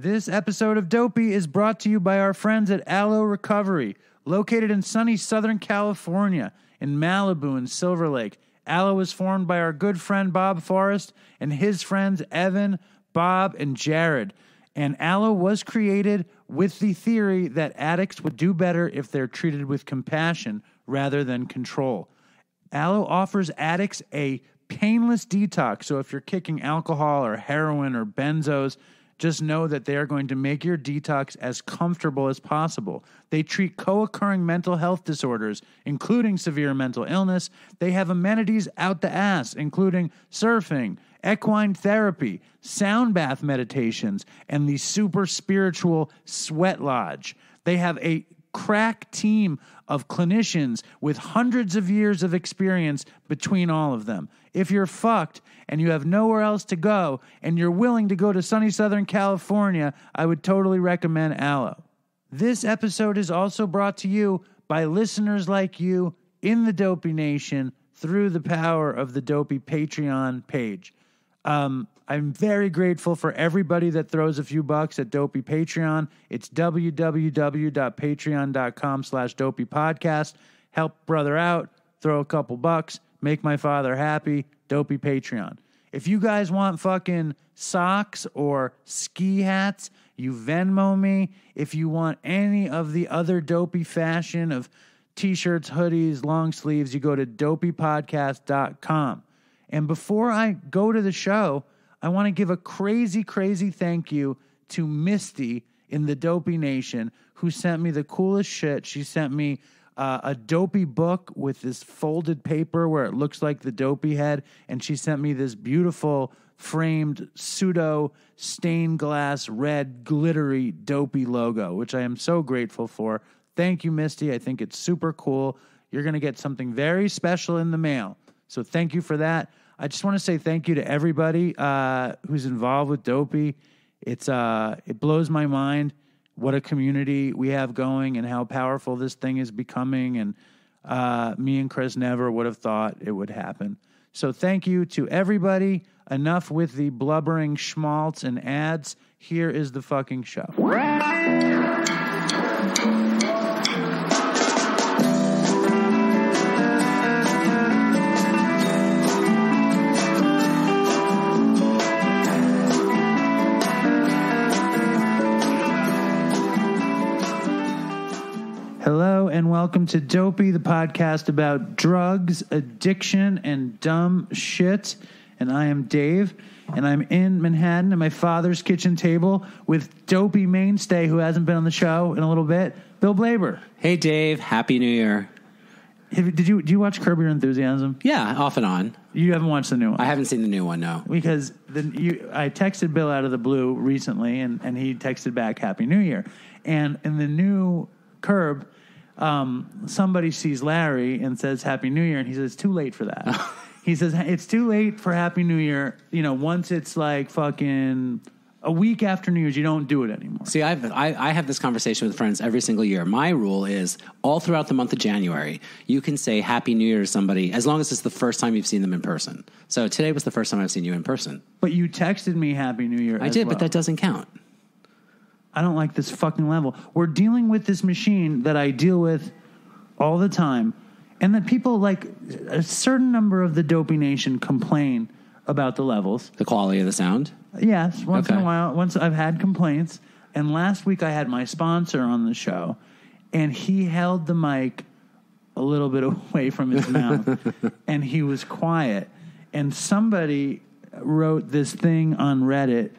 This episode of Dopey is brought to you by our friends at Aloe Recovery, located in sunny Southern California, in Malibu and Silver Lake. Aloe was formed by our good friend Bob Forrest and his friends Evan, Bob, and Jared. And Aloe was created with the theory that addicts would do better if they're treated with compassion rather than control. Aloe offers addicts a painless detox, so if you're kicking alcohol or heroin or benzos, just know that they are going to make your detox as comfortable as possible. They treat co-occurring mental health disorders, including severe mental illness. They have amenities out the ass, including surfing, equine therapy, sound bath meditations, and the super spiritual sweat lodge. They have a crack team of clinicians with hundreds of years of experience between all of them. If you're fucked and you have nowhere else to go and you're willing to go to sunny Southern California, I would totally recommend Aloe. This episode is also brought to you by listeners like you in the Dopey Nation through the power of the Dopey Patreon page. I'm very grateful for everybody that throws a few bucks at Dopey Patreon. It's www.patreon.com/dopeypodcast. Help brother out, throw a couple bucks, make my father happy. Dopey Patreon. If you guys want fucking socks or ski hats, you Venmo me. If you want any of the other Dopey fashion of t-shirts, hoodies, long sleeves, you go to dopeypodcast.com. And before I go to the show, I want to give a crazy, crazy thank you to Misty in the Dopey Nation, who sent me the coolest shit. She sent me a Dopey book with this folded paper where it looks like the Dopey head, and she sent me this beautiful framed pseudo stained glass red glittery Dopey logo, which I am so grateful for. Thank you, Misty. I think it's super cool. You're going to get something very special in the mail. So thank you for that. I just want to say thank you to everybody who's involved with Dopey. It blows my mind what a community we have going and how powerful this thing is becoming. And me and Chris never would have thought it would happen. So thank you to everybody. Enough with the blubbering schmaltz and ads. Here is the fucking show. Hello and welcome to Dopey, the podcast about drugs, addiction, and dumb shit. And I am Dave, and I'm in Manhattan at my father's kitchen table with Dopey mainstay, who hasn't been on the show in a little bit, Bill Blaber. Hey, Dave. Happy New Year. Do you watch Curb Your Enthusiasm? Yeah, off and on. You haven't watched the new one? I haven't seen the new one, no. Because I texted Bill out of the blue recently, and he texted back Happy New Year. And in the new Curb, somebody sees Larry and says Happy New Year, and he says, too late for that. He says, it's too late for Happy New Year. You know, once it's like fucking a week after New Year's, you don't do it anymore. See, I have this conversation with friends every single year. My rule is all throughout the month of January, you can say Happy New Year to somebody as long as it's the first time you've seen them in person. So today was the first time I've seen you in person. But you texted me Happy New Year I did, well. But that doesn't count. I don't like this fucking level. We're dealing with this machine that I deal with all the time, and that people, like a certain number of the Dopey Nation, complain about the levels. The quality of the sound? Yes, once in a while. Once I've had complaints, and last week I had my sponsor on the show, and he held the mic a little bit away from his mouth, and he was quiet. And somebody wrote this thing on Reddit: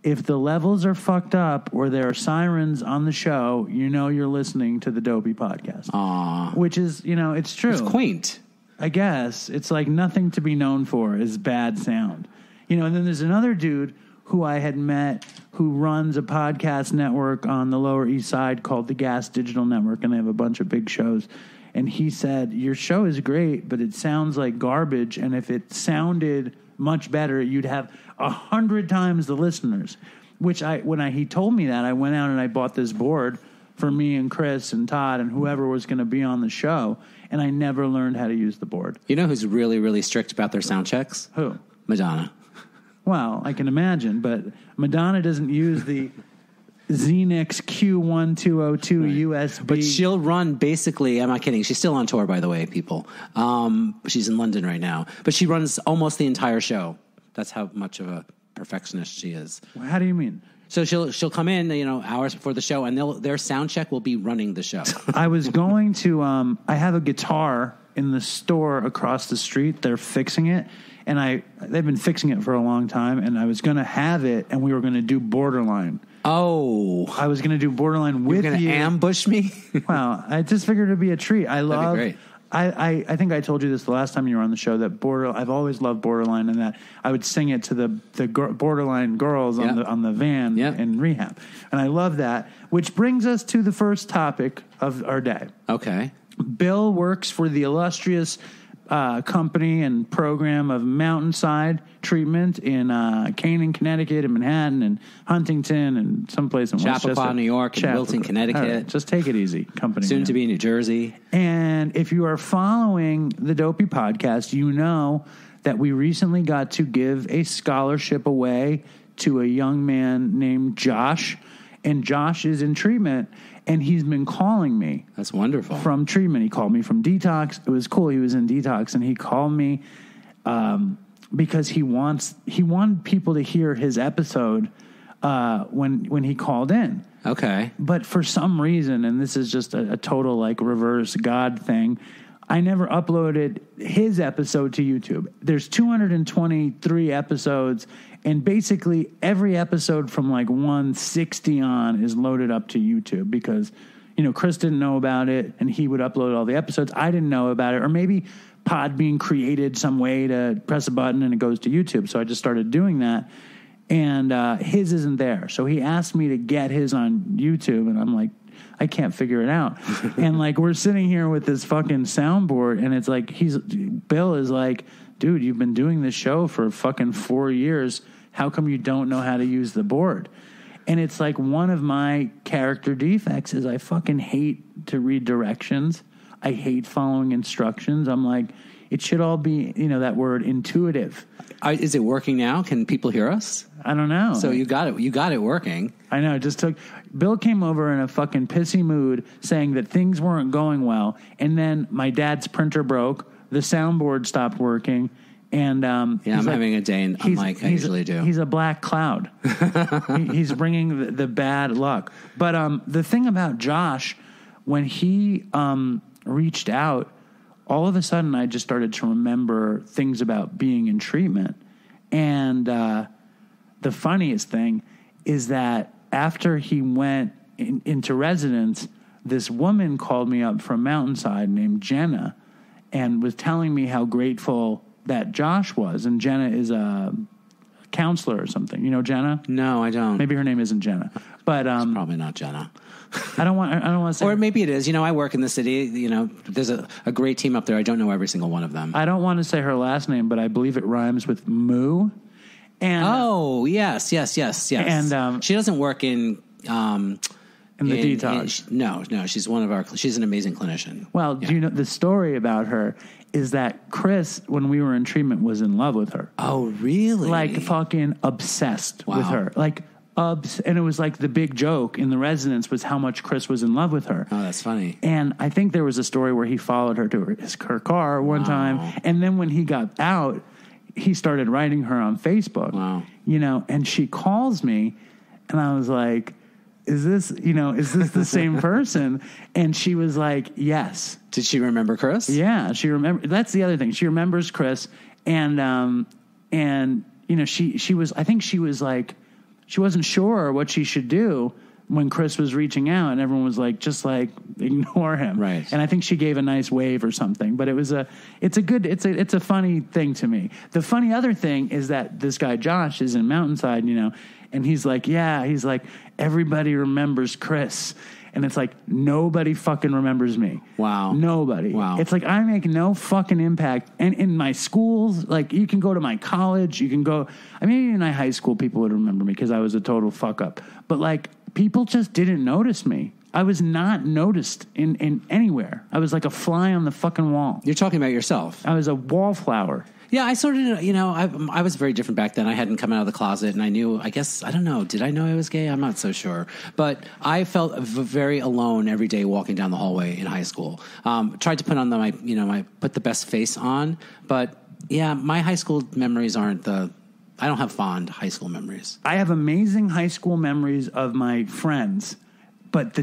if the levels are fucked up or there are sirens on the show, you know you're listening to the Dopey podcast. Aww. Which is, you know, it's true. It's quaint. I guess. It's like nothing to be known for is bad sound. You know, and then there's another dude who I had met who runs a podcast network on the Lower East Side called the Gas Digital Network, and they have a bunch of big shows. And he said, your show is great, but it sounds like garbage, and if it sounded much better, you'd have 100 times the listeners. Which he told me that, I went out and I bought this board for me and Chris and Todd and whoever was going to be on the show, and I never learned how to use the board. You know who's really, really strict about their sound checks? Who? Madonna. Well, I can imagine, but Madonna doesn't use the Xenix Q1202 USB. But she'll run basically, I'm not kidding, she's still on tour, by the way, people. She's in London right now. But she runs almost the entire show. That's how much of a perfectionist she is. How do you mean? So she'll come in, hours before the show, and their sound check will be running the show. I was going to, I have a guitar in the store across the street. They're fixing it, and they've been fixing it for a long time, and I was going to have it, and we were going to do Borderline. Oh. I was going to do Borderline with you. You're going to ambush me? Wow. I just figured it'd be a treat. That'd be great. I think I told you this the last time you were on the show that I've always loved Borderline, and that I would sing it to the Borderline girls on the van in rehab, and I love that. Which brings us to the first topic of our day. Okay, Bill works for the illustrious company and program of Mountainside Treatment in Canaan, Connecticut, and Manhattan, and Huntington, and someplace in Chappaqua, New York, and Wilton, Connecticut. Right, just take it easy, company. Soon to be New Jersey. And if you are following the Dopey podcast, you know that we recently got to give a scholarship away to a young man named Josh, and Josh is in treatment. And he's been calling me. That's wonderful. From treatment. He called me from detox. It was cool. He was in detox, and he called me because he wanted people to hear his episode when he called in. Okay. But for some reason, and this is just a total like reverse God thing, I never uploaded his episode to YouTube. There's 223 episodes, and basically every episode from like 160 on is loaded up to YouTube because, Chris didn't know about it, and he would upload all the episodes. I didn't know about it, or maybe Podbean created some way to press a button and it goes to YouTube. So I just started doing that, and his isn't there. So he asked me to get his on YouTube, and I'm like, I can't figure it out. And like, we're sitting here with this fucking soundboard, and it's like, Bill is like, dude, you've been doing this show for fucking 4 years. How come you don't know how to use the board? And it's like, one of my character defects is I fucking hate to read directions. I hate following instructions. I'm like, it should all be, that word, intuitive. Is it working now? Can people hear us? I don't know. So you got it working. I know. It just took. Bill came over in a fucking pissy mood saying that things weren't going well. And then my dad's printer broke. The soundboard stopped working. And I'm having a day unlike I usually do. He's a black cloud. He's bringing the bad luck. But the thing about Josh, when he reached out, all of a sudden I just started to remember things about being in treatment. And the funniest thing is that after he went into residence, this woman called me up from Mountainside named Jenna and was telling me how grateful that Josh was. And Jenna is a counselor or something. You know Jenna? No, I don't. Maybe her name isn't Jenna. But it's probably not Jenna. I don't want to say. Or maybe it is. I work in the city. There's a great team up there. I don't know every single one of them. I don't want to say her last name, but I believe it rhymes with Moo. And yes. And she doesn't work in the detox. No. She's an amazing clinician. Well, do you know the story about her? Is that Chris, when we were in treatment, was in love with her. Oh, really? Like fucking obsessed with her. Like, and it was like the big joke in the residence was how much Chris was in love with her. Oh, that's funny. And I think there was a story where he followed her to her car one time. And then when he got out, he started writing her on Facebook. Wow. And she calls me, and I was like, is this the same person? And she was like, yes. Did she remember Chris? Yeah, she remember. That's the other thing. She remembers Chris, and she was. I think she was like, she wasn't sure what she should do when Chris was reaching out, and everyone was like, just like ignore him, right? And I think she gave a nice wave or something. But it's a funny thing to me. The funny other thing is that this guy Josh is in Mountainside, and he's like, everybody remembers Chris. And it's like, nobody fucking remembers me. Wow. Nobody. Wow. It's like, I make no fucking impact. And in my schools, like, you can go to my college, you can go, in my high school, people would remember me because I was a total fuck up. But like, people just didn't notice me. I was not noticed in anywhere. I was like a fly on the fucking wall. You're talking about yourself. I was a wallflower. Yeah, I sort of, I was very different back then. I hadn't come out of the closet, and I knew, I guess, I don't know, did I know I was gay? I'm not so sure. But I felt very alone every day walking down the hallway in high school. Tried to put on put the best face on, but yeah, my high school memories I don't have fond high school memories. I have amazing high school memories of my friends. But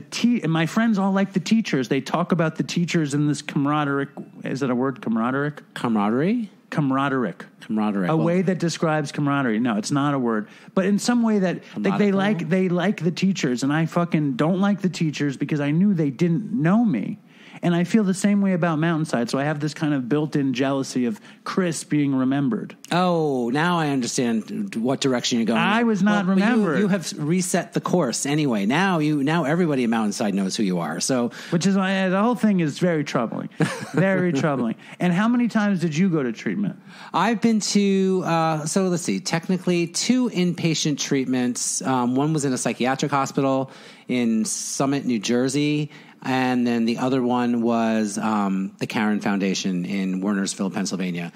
my friends all like the teachers. They talk about the teachers in this camaraderie. Is it a word, camaraderie? Camaraderie? Camaraderie. Camaraderie. A way that describes camaraderie. No, it's not a word. But in some way that they like the teachers. And I fucking don't like the teachers because I knew they didn't know me. And I feel the same way about Mountainside. So I have this kind of built-in jealousy of Chris being remembered. Oh, now I understand what direction you're going. I was not remembered. You have reset the course anyway. Now everybody in Mountainside knows who you are. So, which is why the whole thing is very troubling, very troubling. And how many times did you go to treatment? I've been to so let's see, technically 2 inpatient treatments. One was in a psychiatric hospital in Summit, New Jersey. And then the other one was the Karen Foundation in Wernersville, Pennsylvania.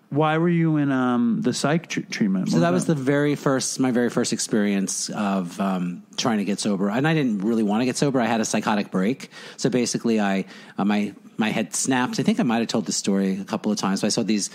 Why were you in the psych treatment? So that was my very first experience of trying to get sober. And I didn't really want to get sober. I had a psychotic break. So basically my head snapped. I think I might have told this story a couple of times. But I saw these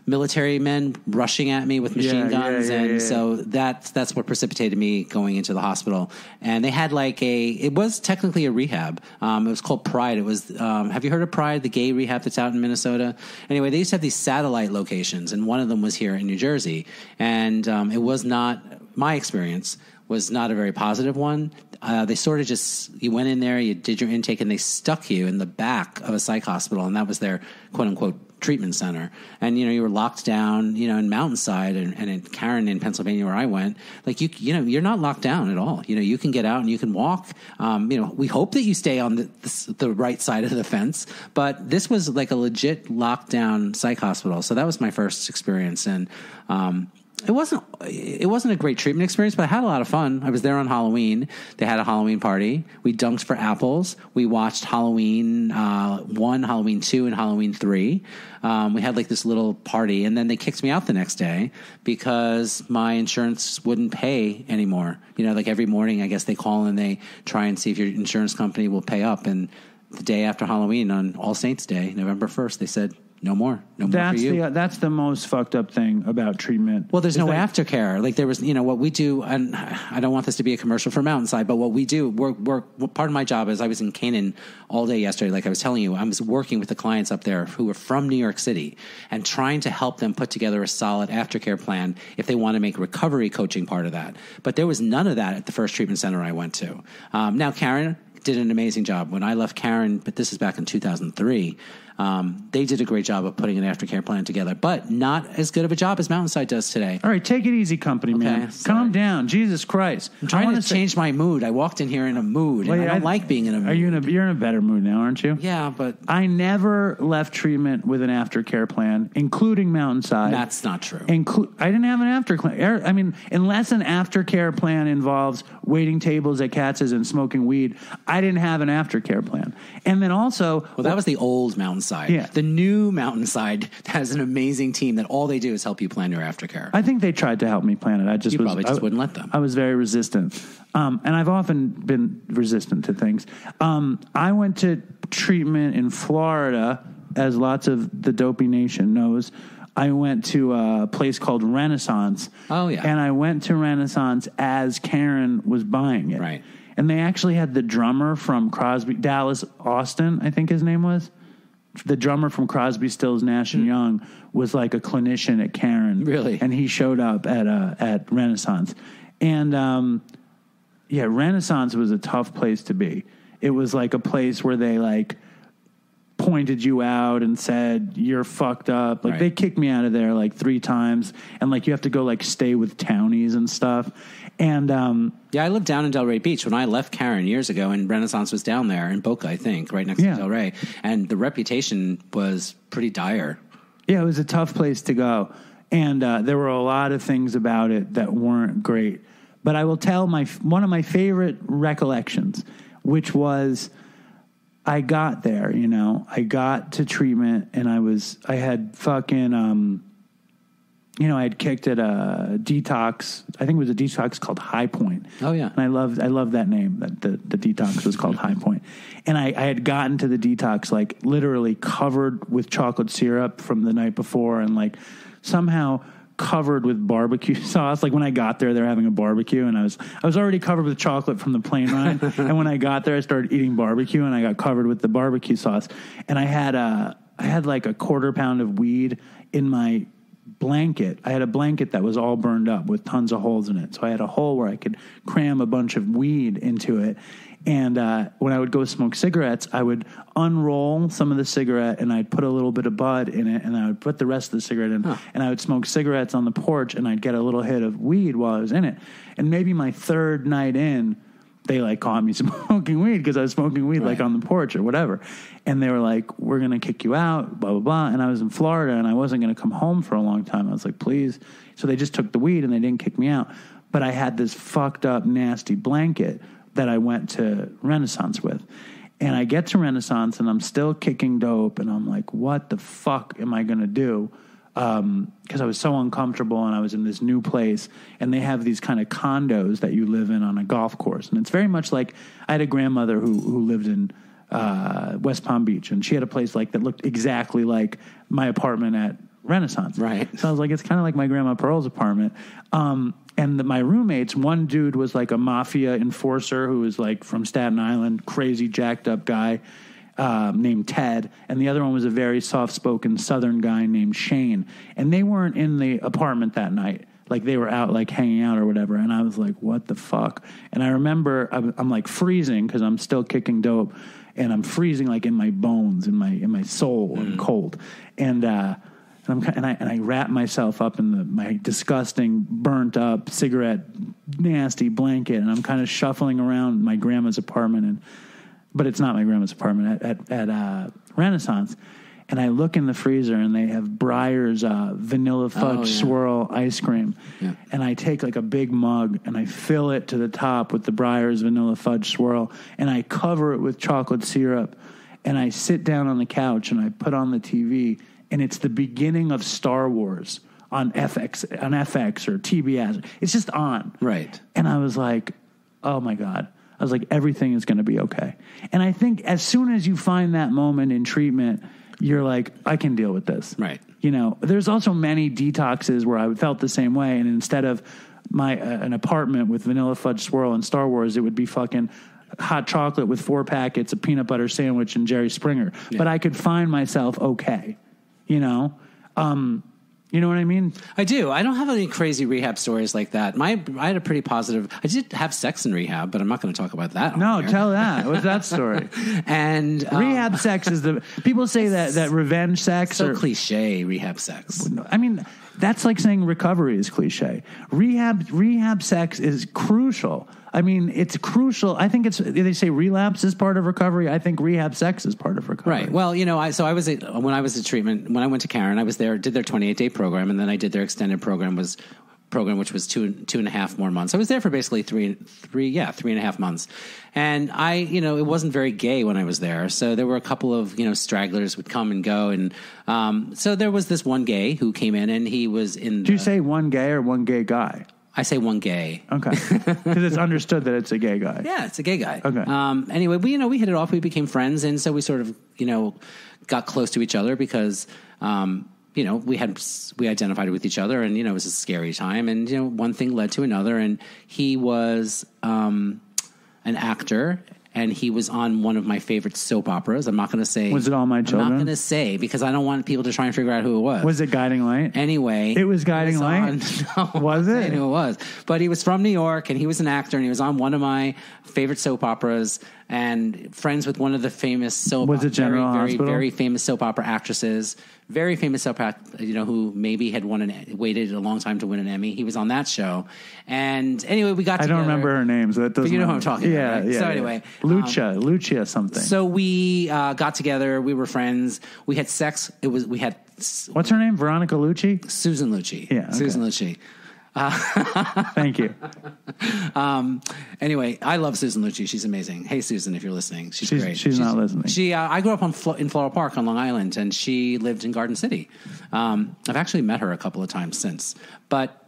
military men rushing at me with machine guns. So that's what precipitated me going into the hospital. And they had it was technically a rehab. It was called Pride. It was, have you heard of Pride, the gay rehab that's out in Minnesota? Anyway, they used to have these satellite locations, and one of them was here in New Jersey. And it was not, my experience was not a very positive one. They sort of you went in there, you did your intake, and they stuck you in the back of a psych hospital, and that was their quote unquote treatment center. And you were locked down in Mountainside and in Karen in Pennsylvania where I went. You're not locked down at all. You can get out and you can walk. We hope that you stay on the right side of the fence, but this was like a legit lockdown psych hospital. So that was my first experience, and it wasn't a great treatment experience, but I had a lot of fun. I was there on Halloween. They had a Halloween party. We dunked for apples. We watched Halloween 1, Halloween 2, and Halloween 3. We had this little party, and then they kicked me out the next day because my insurance wouldn't pay anymore. Every morning, I guess they call and they try and see if your insurance company will pay up. And the day after Halloween, on All Saints Day, November 1st, they said, no more for you. That's the most fucked up thing about treatment. Well, there's no aftercare. There was, what we do, and I don't want this to be a commercial for Mountainside, but what we do, part of my job is I was in Canaan all day yesterday. Like I was telling you, I was working with the clients up there who were from New York City and trying to help them put together a solid aftercare plan if they want to make recovery coaching part of that. But there was none of that at the first treatment center I went to. Now, Karen did an amazing job. When I left Karen, but this is back in 2003, they did a great job of putting an aftercare plan together, but not as good of a job as Mountainside does today. All right, take it easy, company man. Calm down. Jesus Christ. I'm trying to change my mood. I walked in here in a mood, and I don't like being in a mood. You're in a better mood now, aren't you? Yeah, but I never left treatment with an aftercare plan, including Mountainside. That's not true. I didn't have an aftercare. I mean, unless an aftercare plan involves waiting tables at Katz's and smoking weed, I didn't have an aftercare plan. And then also, that was the old Mountainside. Yeah. The new Mountainside has an amazing team that all they do is help you plan your aftercare. I think they tried to help me plan it. I probably wouldn't let them. I was very resistant. And I've often been resistant to things. I went to treatment in Florida, as lots of the Dopey Nation knows. I went to a place called Renaissance. Oh, yeah. And I went to Renaissance as Karen was buying it. Right. And they actually had the drummer from Dallas Austin, I think his name was. The drummer from Crosby, Stills, Nash and Young was like a clinician at Karen. Really? And he showed up at Renaissance. And, Renaissance was a tough place to be. It was like a place where they pointed you out and said, you're fucked up. Right. They kicked me out of there 3 times. And you have to go stay with townies and stuff. And, I lived down in Delray Beach when I left Karen years ago, and Renaissance was down there in Boca, I think, right next to Delray. And the reputation was pretty dire. Yeah, it was a tough place to go. And there were a lot of things about it that weren't great. But I will tell one of my favorite recollections, which was I got there, I got to treatment and I had fucking, I had kicked at a detox. I think it was a detox called High Point. Oh yeah, and I love that name. That the detox was called High Point. And I had gotten to the detox like literally covered with chocolate syrup from the night before, and like somehow covered with barbecue sauce. Like when I got there, they were having a barbecue, and I was already covered with chocolate from the plane ride. And when I got there, I started eating barbecue, and I got covered with the barbecue sauce. And I had like a quarter pound of weed in my blanket. I had a blanket that was all burned up with tons of holes in it. So I had a hole where I could cram a bunch of weed into it. And when I would go smoke cigarettes, I would unroll some of the cigarette and I'd put a little bit of bud in it, and I would put the rest of the cigarette in, and I would smoke cigarettes on the porch, and I'd get a little hit of weed while I was in it. And maybe my third night in, they like caught me smoking weed because I was smoking weed like on the porch or whatever. And they were like, we're going to kick you out, blah, blah, blah. And I was in Florida and I wasn't going to come home for a long time. I was like, please. So they just took the weed and they didn't kick me out. But I had this fucked up, nasty blanket that I went to Renaissance with. And I get to Renaissance and I'm still kicking dope. And I'm like, what the fuck am I going to do? Because I was so uncomfortable and I was in this new place, and they have these kind of condos that you live in on a golf course. And it's very much like, I had a grandmother who lived in West Palm Beach, and she had a place like that looked exactly like my apartment at Renaissance. Right. So I was like, it's kind of like my grandma Pearl's apartment. And my roommates, one dude was like a mafia enforcer who was like from Staten Island, crazy jacked up guy. Named Ted, and the other one was a very soft-spoken Southern guy named Shane. And they weren't in the apartment that night. Like, they were out, like, hanging out or whatever. And I was like, what the fuck? And I remember I'm like, freezing because I'm still kicking dope. And I'm freezing, like, in my bones, in my soul. I'm cold. And I wrap myself up in my disgusting, burnt-up, cigarette, nasty blanket. And I'm kind of shuffling around my grandma's apartment, but it's not my grandma's apartment, at Renaissance. And I look in the freezer, and they have Breyer's vanilla fudge swirl ice cream. Yeah. And I take like a big mug, and I fill it to the top with the Breyer's vanilla fudge swirl, and I cover it with chocolate syrup. And I sit down on the couch, and I put on the TV, and it's the beginning of Star Wars on FX or TBS. It's just on. Right. And I was like, oh, my God. I was like, everything is going to be okay. And I think as soon as you find that moment in treatment, you're like, I can deal with this. Right. There's also many detoxes where I felt the same way. And instead of an apartment with vanilla fudge swirl and Star Wars, it would be fucking hot chocolate with 4 packets, a peanut butter sandwich, and Jerry Springer. Yeah. But I could find myself okay. You know what I mean? I do. I don't have any crazy rehab stories like that. I had a pretty positive. I did have sex in rehab, but I'm not going to talk about that. No, tell that. What's that story? And rehab sex is people say that revenge sex. So cliche, rehab sex. I mean, that's like saying recovery is cliche. Rehab sex is crucial. I mean, it's crucial. I think they say relapse is part of recovery. I think rehab sex is part of recovery. Right. Well, when I was at treatment, when I went to Karen, I was there, did their 28-day program, and then I did their extended program, which was two and a half more months. I was there for basically 3.5 months. And it wasn't very gay when I was there. So there were a couple of, stragglers would come and go. And so there was this one gay who came in, and he was in. Do you say one gay or one gay guy? I say one gay. Okay. Because it's understood that it's a gay guy. Yeah, it's a gay guy. Okay. Anyway, we hit it off. We became friends. And so we sort of, got close to each other because, we identified with each other, and, it was a scary time. And, one thing led to another. And he was an actor, and he was on one of my favorite soap operas. I'm not going to say. Was it All My Children? I'm not going to say because I don't want people to try and figure out who it was. Was it Guiding Light? Anyway. It was Guiding Light? No. Was it? I knew it was. But he was from New York, and he was an actor, and he was on one of my favorite soap operas and friends with one of the famous soap Was it General Hospital? Very famous soap opera actresses. Very famous soap opera, who maybe had waited a long time to win an Emmy. He was on that show. And anyway, we got together. I don't remember her name, so that doesn't. But you know who I'm talking about, right? Yeah. So anyway. Lucia something. So we got together. We were friends. We had sex. What's her name? Veronica Lucci? Susan Lucci. Yeah. Okay. Susan Lucci. Thank you. Anyway, I love Susan Lucci. She's amazing. Hey, Susan, if you're listening, she's great. She's not listening. I grew up in Floral Park on Long Island, and she lived in Garden City. I've actually met her a couple of times since. But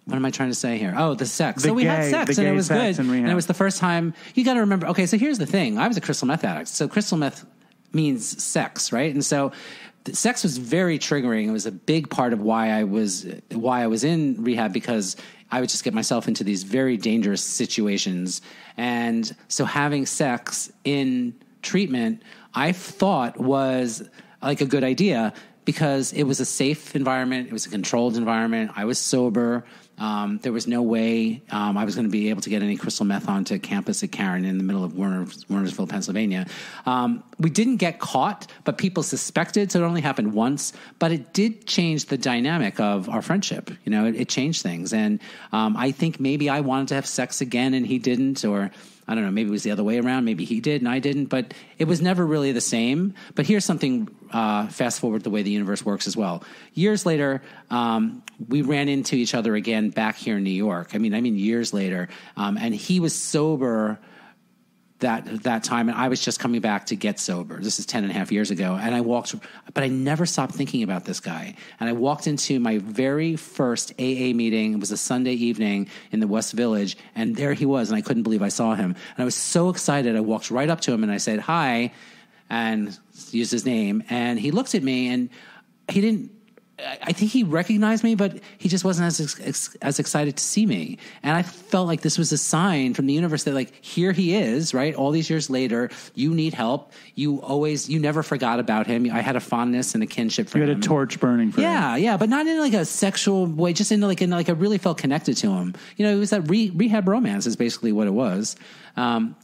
what am I trying to say here? Oh, the sex. So we had sex, and it was good. And it was the first time. You got to remember. Okay, so here's the thing. I was a crystal meth addict. So crystal meth means sex, right? And so sex was very triggering. It was a big part of why I was in rehab, because I would just get myself into these very dangerous situations. And so having sex in treatment, I thought was like a good idea, because it was a safe environment. It was a controlled environment. I was sober. There was no way I was going to be able to get any crystal meth onto campus at Caron in the middle of Wernersville, Pennsylvania. We didn't get caught, but people suspected, so it only happened once. But it did change the dynamic of our friendship. You know, it changed things. And I think maybe I wanted to have sex again and he didn't, or I don't know, maybe it was the other way around. Maybe he did and I didn't, but it was never really the same. But here's something, fast forward the way the universe works as well. Years later, we ran into each other again back here in New York. I mean years later. And he was sober that time, and I was just coming back to get sober. This is 10 and a half years ago. And but I never stopped thinking about this guy. And I walked into my very first AA meeting. It was a Sunday evening in the West Village, and there he was, and I couldn't believe I saw him. And I was so excited. I walked right up to him and I said, "Hi," and used his name. And he looked at me, and he didn't, I think he recognized me, but he just wasn't as excited to see me. And I felt like this was a sign from the universe that, like, here he is, right? All these years later, you need help. You never forgot about him. I had a fondness and a kinship for him. You had a torch burning for him. Yeah, but not in like a sexual way, just in like I really felt connected to him. You know, it was that rehab romance is basically what it was.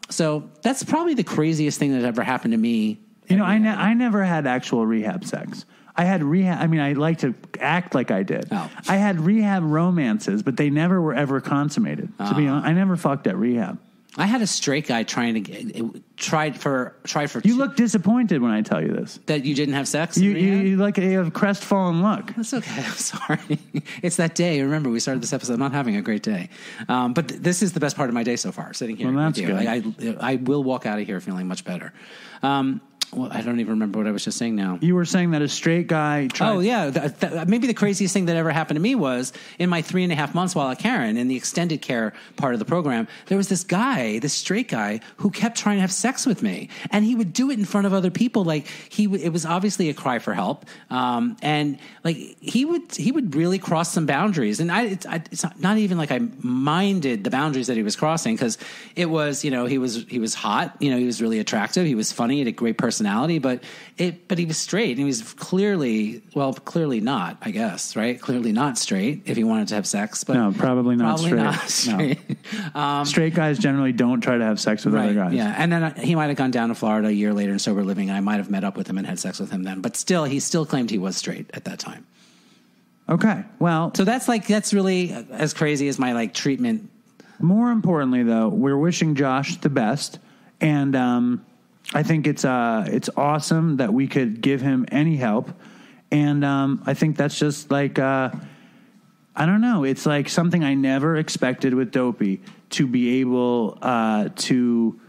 So that's probably the craziest thing that ever happened to me. You know, I never had actual rehab sex. I had rehab. I mean, I like to act like I did. Oh. I had rehab romances, but they never were ever consummated. To be honest, I never fucked at rehab. I had a straight guy tried for. You look disappointed when I tell you this. That you didn't have sex. You like a crestfallen look. That's okay. I'm sorry. It's that day. Remember, we started this episode. I'm not having a great day, but this is the best part of my day so far. Sitting here with you, I will walk out of here feeling much better. Well, I don't even remember what I was just saying now. You were saying that a straight guy tried... Oh, yeah. Maybe the craziest thing that ever happened to me was in my 3.5 months while at Caron, in the extended care part of the program, there was this straight guy, who kept trying to have sex with me. And he would do it in front of other people. Like, it was obviously a cry for help. And, like, he would really cross some boundaries. And it's not even like I minded the boundaries that he was crossing, because it was, you know, he was hot. You know, he was really attractive. He was funny. He had a great personality, but he was straight, and he was clearly not, I guess, right? Clearly not straight if he wanted to have sex, but no, probably not straight. No. Straight guys generally don't try to have sex with other guys. Yeah. And then he might have gone down to Florida a year later in sober living, and I might have met up with him and had sex with him then, but still, he still claimed he was straight at that time. Okay. Well, so that's really as crazy as my like treatment. More importantly, though, we're wishing Josh the best, and I think it's awesome that we could give him any help, and I think that's just like I don't know. It's like something I never expected with Dopey to be able to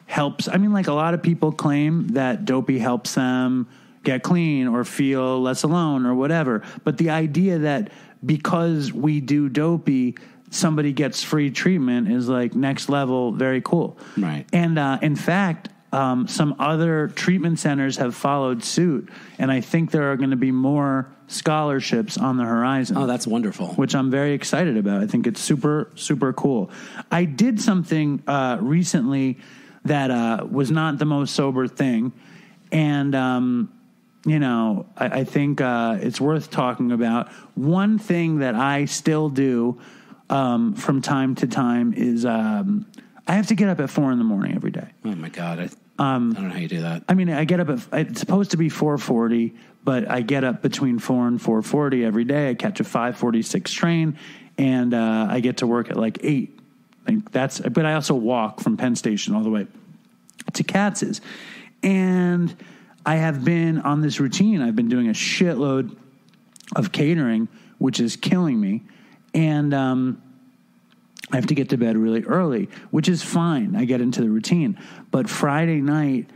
help. I mean, like a lot of people claim that Dopey helps them get clean or feel less alone or whatever, but the idea that because we do Dopey, somebody gets free treatment is like next level, very cool. Right. And in fact, some other treatment centers have followed suit, and I think there are going to be more scholarships on the horizon. Oh, that's wonderful. Which I'm very excited about. I think it's super, super cool. I did something recently that was not the most sober thing, and you know, I think it's worth talking about. One thing that I still do from time to time is I have to get up at 4 a.m. every day. Oh my God. I don't know how you do that. I mean, I get up it's supposed to be 4:40, but I get up between 4 and 4:40 every day. I catch a 5:46 train, and I get to work at like 8. But I also walk from Penn Station all the way to Katz's. And I have been on this routine. I've been doing a shitload of catering, which is killing me. And I have to get to bed really early, which is fine. I get into the routine. But Friday night,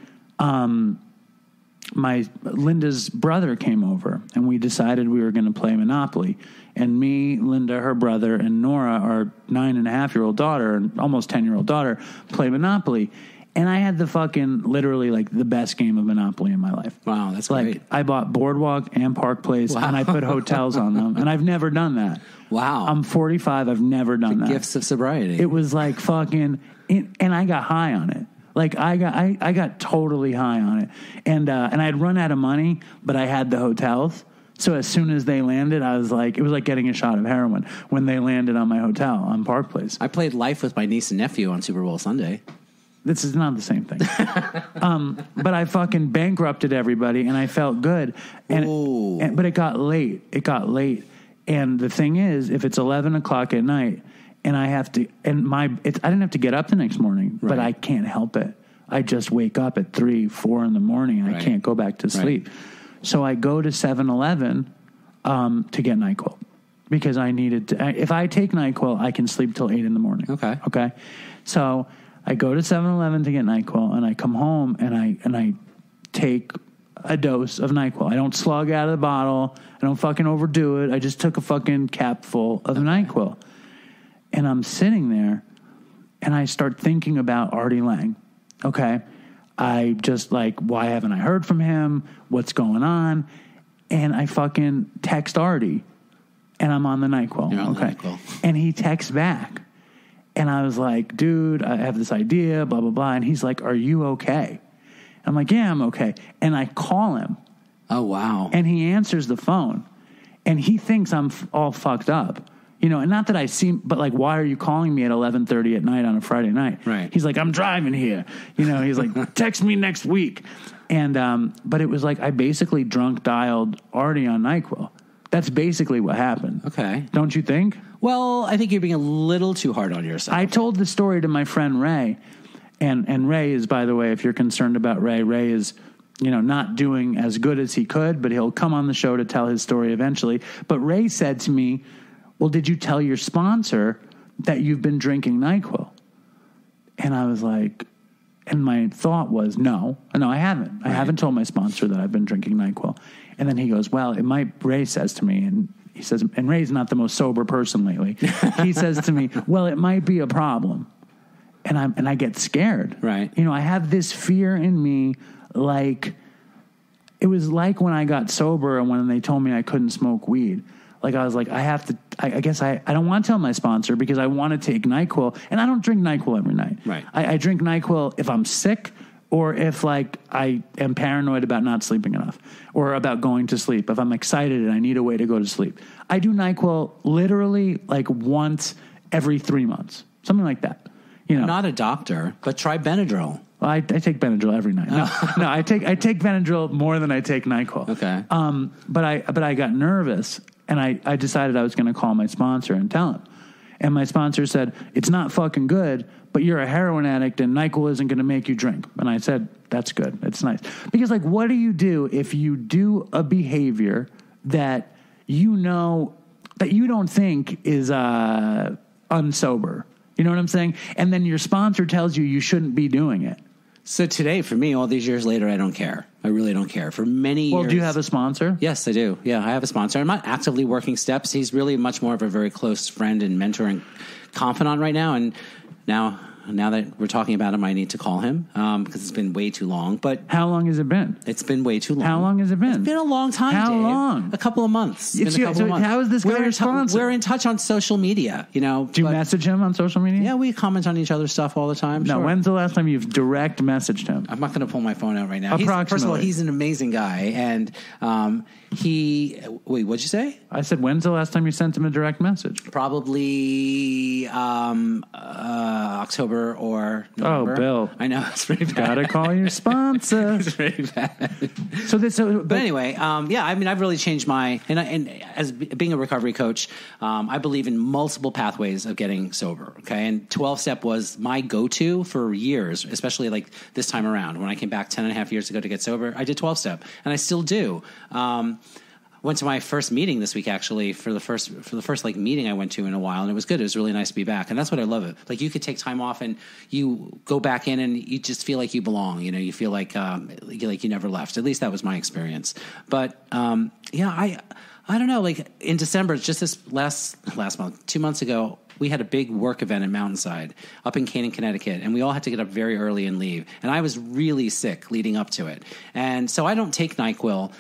my Linda's brother came over, and we decided we were going to play Monopoly. And me, Linda, her brother, and Nora, our 9.5-year-old daughter, and almost 10-year-old daughter, play Monopoly. And I had literally the best game of Monopoly in my life. Wow, that's great. I bought Boardwalk and Park Place, and I put hotels on them. And I've never done that. Wow. I'm 45. I've never done that. Gifts of sobriety. It was like fucking, and I got high on it. Like I got totally high on it, and I had run out of money, but I had the hotels. So as soon as they landed, I was like, it was like getting a shot of heroin when they landed on my hotel on Park Place. I played Life with my niece and nephew on Super Bowl Sunday. This is not the same thing. But I fucking bankrupted everybody, and I felt good. But it got late. And the thing is, if it's 11 o'clock at night, and I have to, I didn't have to get up the next morning, but I can't help it. I just wake up at 3, 4 in the morning, and I can't go back to sleep. So I go to 7-Eleven to get NyQuil because I needed to. If I take NyQuil, I can sleep till 8 in the morning. Okay. So I go to 7-Eleven to get NyQuil, and I come home and I take a dose of NyQuil. I don't slug out of the bottle. I don't fucking overdo it. I just took a fucking cap full of NyQuil. And I'm sitting there, and I start thinking about Artie Lang. Okay. I just why haven't I heard from him? What's going on? And I fucking text Artie, and I'm on the NyQuil. You're on the NyQuil. And he texts back. And I was like, dude, I have this idea, blah, blah, blah. And he's like, are you okay? I'm like, yeah, I'm okay. And I call him. Oh, wow. And he answers the phone. And he thinks I'm all fucked up. And not that I seem, but why are you calling me at 11:30 at night on a Friday night? Right. He's like, I'm driving here. He's like, text me next week. And, but it was I basically drunk dialed Artie on NyQuil. That's basically what happened. Okay. Don't you think? Well, I think you're being a little too hard on yourself. I told the story to my friend Ray. And Ray is, by the way, if you're concerned about Ray is, not doing as good as he could, but he'll come on the show to tell his story eventually. But Ray said to me, well, did you tell your sponsor that you've been drinking NyQuil? And I was like, and my thought was, no, I haven't. I haven't told my sponsor that I've been drinking NyQuil. And then he goes, well, Ray says to me, and he says, and Ray's not the most sober person lately. He says to me, well, it might be a problem. And I get scared. Right. I have this fear in me, it was like when I got sober and when they told me I couldn't smoke weed. I was like, I guess I don't want to tell my sponsor because I want to take NyQuil. And I don't drink NyQuil every night. Right. I drink NyQuil if I'm sick or if I am paranoid about not sleeping enough or about going to sleep. If I'm excited and I need a way to go to sleep. I do NyQuil literally once every 3 months, something like that. I'm not a doctor, but try Benadryl. Well, I take Benadryl every night. No, I take Benadryl more than I take NyQuil. Okay. But I got nervous. And I decided I was going to call my sponsor and tell him. And my sponsor said, it's not fucking good, but you're a heroin addict and NyQuil isn't going to make you drink. And I said, that's good. It's nice. Because, what do you do if you do a behavior that that you don't think is unsober? You know what I'm saying? And then your sponsor tells you shouldn't be doing it. So today, for me, all these years later, I don't care. I really don't care. For many years. Well, do you have a sponsor? Yes, I do. Yeah, I have a sponsor. I'm not actively working steps. He's really much more of a very close friend and mentor and confidant right now. And now that we're talking about him, I need to call him because it's been way too long. But how long has it been? It's been way too long. How long has it been? It's been a long time, How Dave. long? A couple of months. It's been a couple of months. How is this guy responsive? We're in touch on social media, Do you message him on social media? Yeah, we comment on each other's stuff all the time. No, sure. when's the last time you've direct messaged him? I'm not going to pull my phone out right now. Approximately. First of all, he's an amazing guy. And wait, what'd you say? I said, when's the last time you sent him a direct message? Probably October or November. Oh, Bill. I know, it's pretty bad. Gotta call your sponsor. It's pretty bad. But anyway, yeah, I mean, I've really changed and as being a recovery coach, I believe in multiple pathways of getting sober. Okay. And 12-step was my go-to for years, especially this time around when I came back 10 and a half years ago to get sober. I did 12-step and I still do. went to my first meeting this week, actually, for the first like meeting I went to in a while, and it was good. It was really nice to be back, and that's what I love it. Like, you could take time off and you go back in, and you just feel like you belong. You know, you feel like you never left. At least that was my experience. But I don't know. Like, in December, just this last month, 2 months ago, we had a big work event in Mountainside up in Canaan, Connecticut, and we all had to get up very early and leave. And I was really sick leading up to it, and so I don't take NyQuil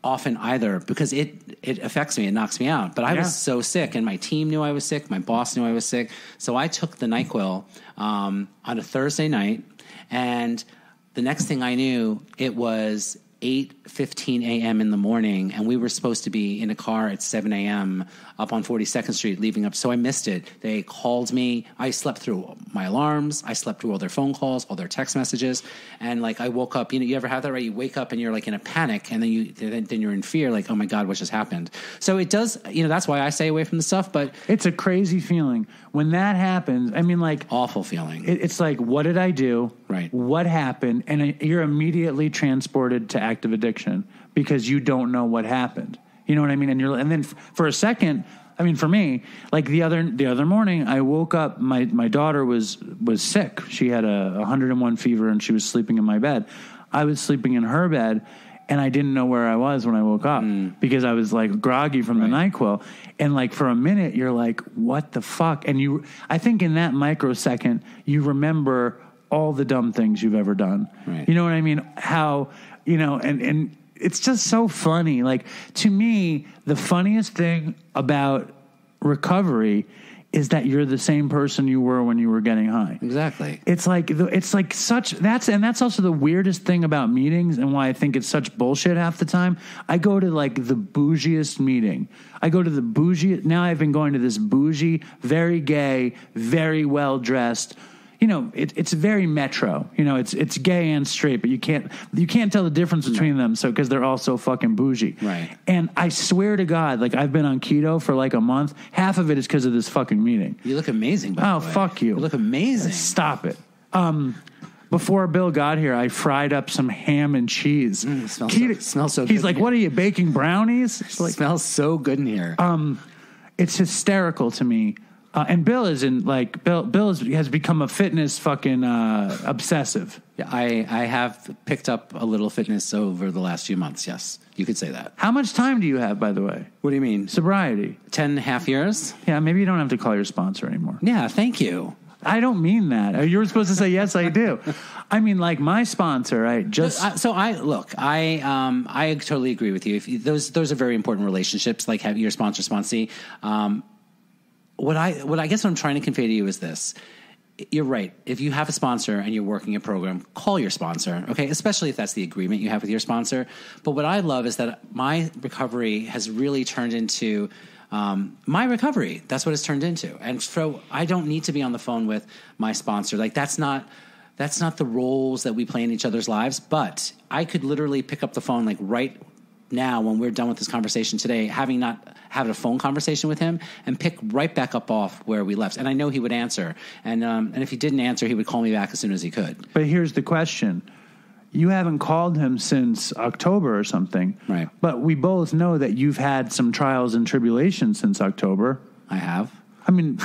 often either, because it affects me, it knocks me out. But I was so sick, and my team knew I was sick, my boss knew I was sick, so I took the NyQuil on a Thursday night, and the next thing I knew, it was 8:15 a.m. in the morning, and we were supposed to be in a car at 7 a.m. up on 42nd Street leaving up. So I missed it. They called me. I slept through my alarms. I slept through all their phone calls, all their text messages. And like, I woke up, you ever have that, right? You wake up and you're like in a panic, and then you're in fear, like, oh my God, what just happened? So it does, that's why I stay away from the stuff, but it's a crazy feeling when that happens. I mean, like, awful feeling. It's like, what did I do? Right. What happened? And you're immediately transported to active addiction because you don't know what happened. You know what I mean? And then for a second, I mean, for me, like the other morning, I woke up. My daughter was sick. She had a 101 fever, and she was sleeping in my bed. I was sleeping in her bed, and I didn't know where I was when I woke up because I was like groggy from the NyQuil. And like, for a minute, you're like, what the fuck? And I think in that microsecond, you remember all the dumb things you've ever done. Right. You know what I mean? How, and it's just so funny. Like, to me, the funniest thing about recovery is that you're the same person you were when you were getting high. Exactly. It's like such, that's also the weirdest thing about meetings, and why I think it's such bullshit half the time. I go to like the bougiest meeting. Now I've been going to this bougie, very gay, very well dressed. It's very metro. It's gay and straight, but you can't tell the difference between them. So, because they're all so fucking bougie. Right. And I swear to God, like, I've been on keto for like a month. Half of it is because of this fucking meeting. You look amazing, by the way. Oh, fuck you. You look amazing. Stop it. Before Bill got here, I fried up some ham and cheese. Smells so good. He's like, what are you, baking brownies? It's like, smells so good in here. It's hysterical to me. And Bill has become a fitness fucking obsessive. Yeah, I have picked up a little fitness over the last few months. Yes, you could say that. How much time do you have, by the way? What do you mean? Sobriety. 10.5 years? Yeah, maybe you don't have to call your sponsor anymore. Yeah, thank you. I don't mean that. You were supposed to say, yes, I do. I mean, like, my sponsor, right? I totally agree with you. Those are very important relationships, like having your sponsor-sponsee. What I guess what I'm trying to convey to you is this. You're right. If you have a sponsor and you're working a program, call your sponsor, okay? Especially if that's the agreement you have with your sponsor. But what I love is that my recovery has really turned into my recovery. That's what it's turned into. And so I don't need to be on the phone with my sponsor. Like, that's not the roles that we play in each other's lives. But I could literally pick up the phone, like, right now when we're done with this conversation today, having not had a phone conversation with him, and pick right back up off where we left. And I know he would answer. And if he didn't answer, he would call me back as soon as he could. But here's the question. You haven't called him since October or something. Right. But we both know that you've had some trials and tribulations since October. I have. I mean,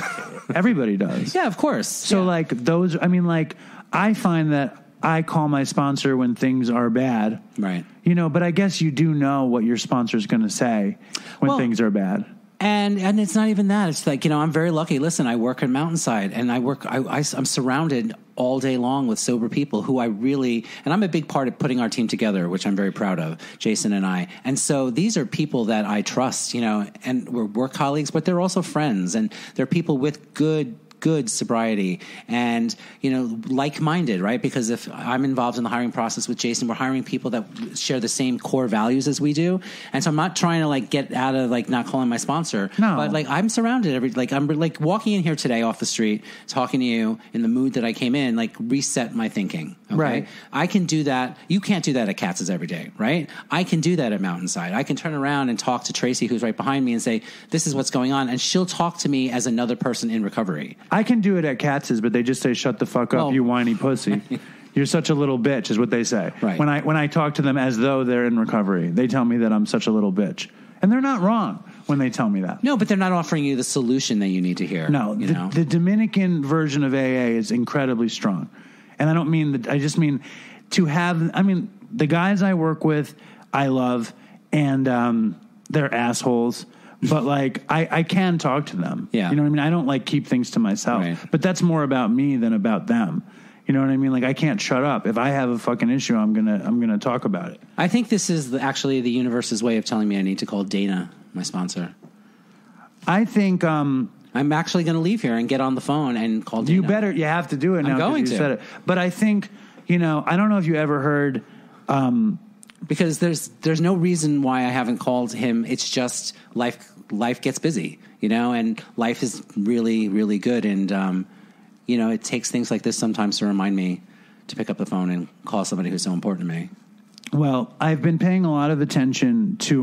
everybody does. Yeah, of course. So, like, those, I mean, like, I find that I call my sponsor when things are bad. Right. But I guess you do know what your sponsor's going to say when things are bad. And it's not even that. It's like, I'm very lucky. Listen, I work at Mountainside, and I'm surrounded all day long with sober people who and I'm a big part of putting our team together, which I'm very proud of, Jason and I. And so these are people that I trust, and we're work colleagues, but they're also friends, and they're people with good sobriety and, like-minded, right? Because if I'm involved in the hiring process with Jason, we're hiring people that share the same core values as we do. And so I'm not trying to get out of not calling my sponsor. No. But I'm surrounded I'm walking in here today off the street, talking to you in the mood that I came in, reset my thinking. Okay? Right. I can do that. You can't do that at Katz's every day, right? I can do that at Mountainside. I can turn around and talk to Tracy, who's right behind me, and say, this is what's going on. And she'll talk to me as another person in recovery. I can do it at Katz's, but they just say, shut the fuck up, you whiny pussy. You're such a little bitch is what they say. Right. When I talk to them as though they're in recovery, they tell me that I'm such a little bitch. And they're not wrong when they tell me that. No, but they're not offering you the solution that you need to hear. No, the Dominican version of AA is incredibly strong. And I don't mean that, I just mean to have, I mean, the guys I work with, I love, and they're assholes. But, like, I can talk to them. Yeah. You know what I mean? I don't, like, keep things to myself. Right. But that's more about me than about them. You know what I mean? Like, I can't shut up. If I have a fucking issue, I'm gonna talk about it. I think this is actually the universe's way of telling me I need to call Dana, my sponsor. I think I'm actually going to leave here and get on the phone and call Dana. you better. You have to do it now. I'm going you to. said it. But I think, you know, I don't know if you ever heard. Because there's no reason why I haven't called him. It's just life gets busy, you know, and life is really, really good. And, you know, it takes things like this sometimes to remind me to pick up the phone and call somebody who's so important to me. Well, I've been paying a lot of attention to,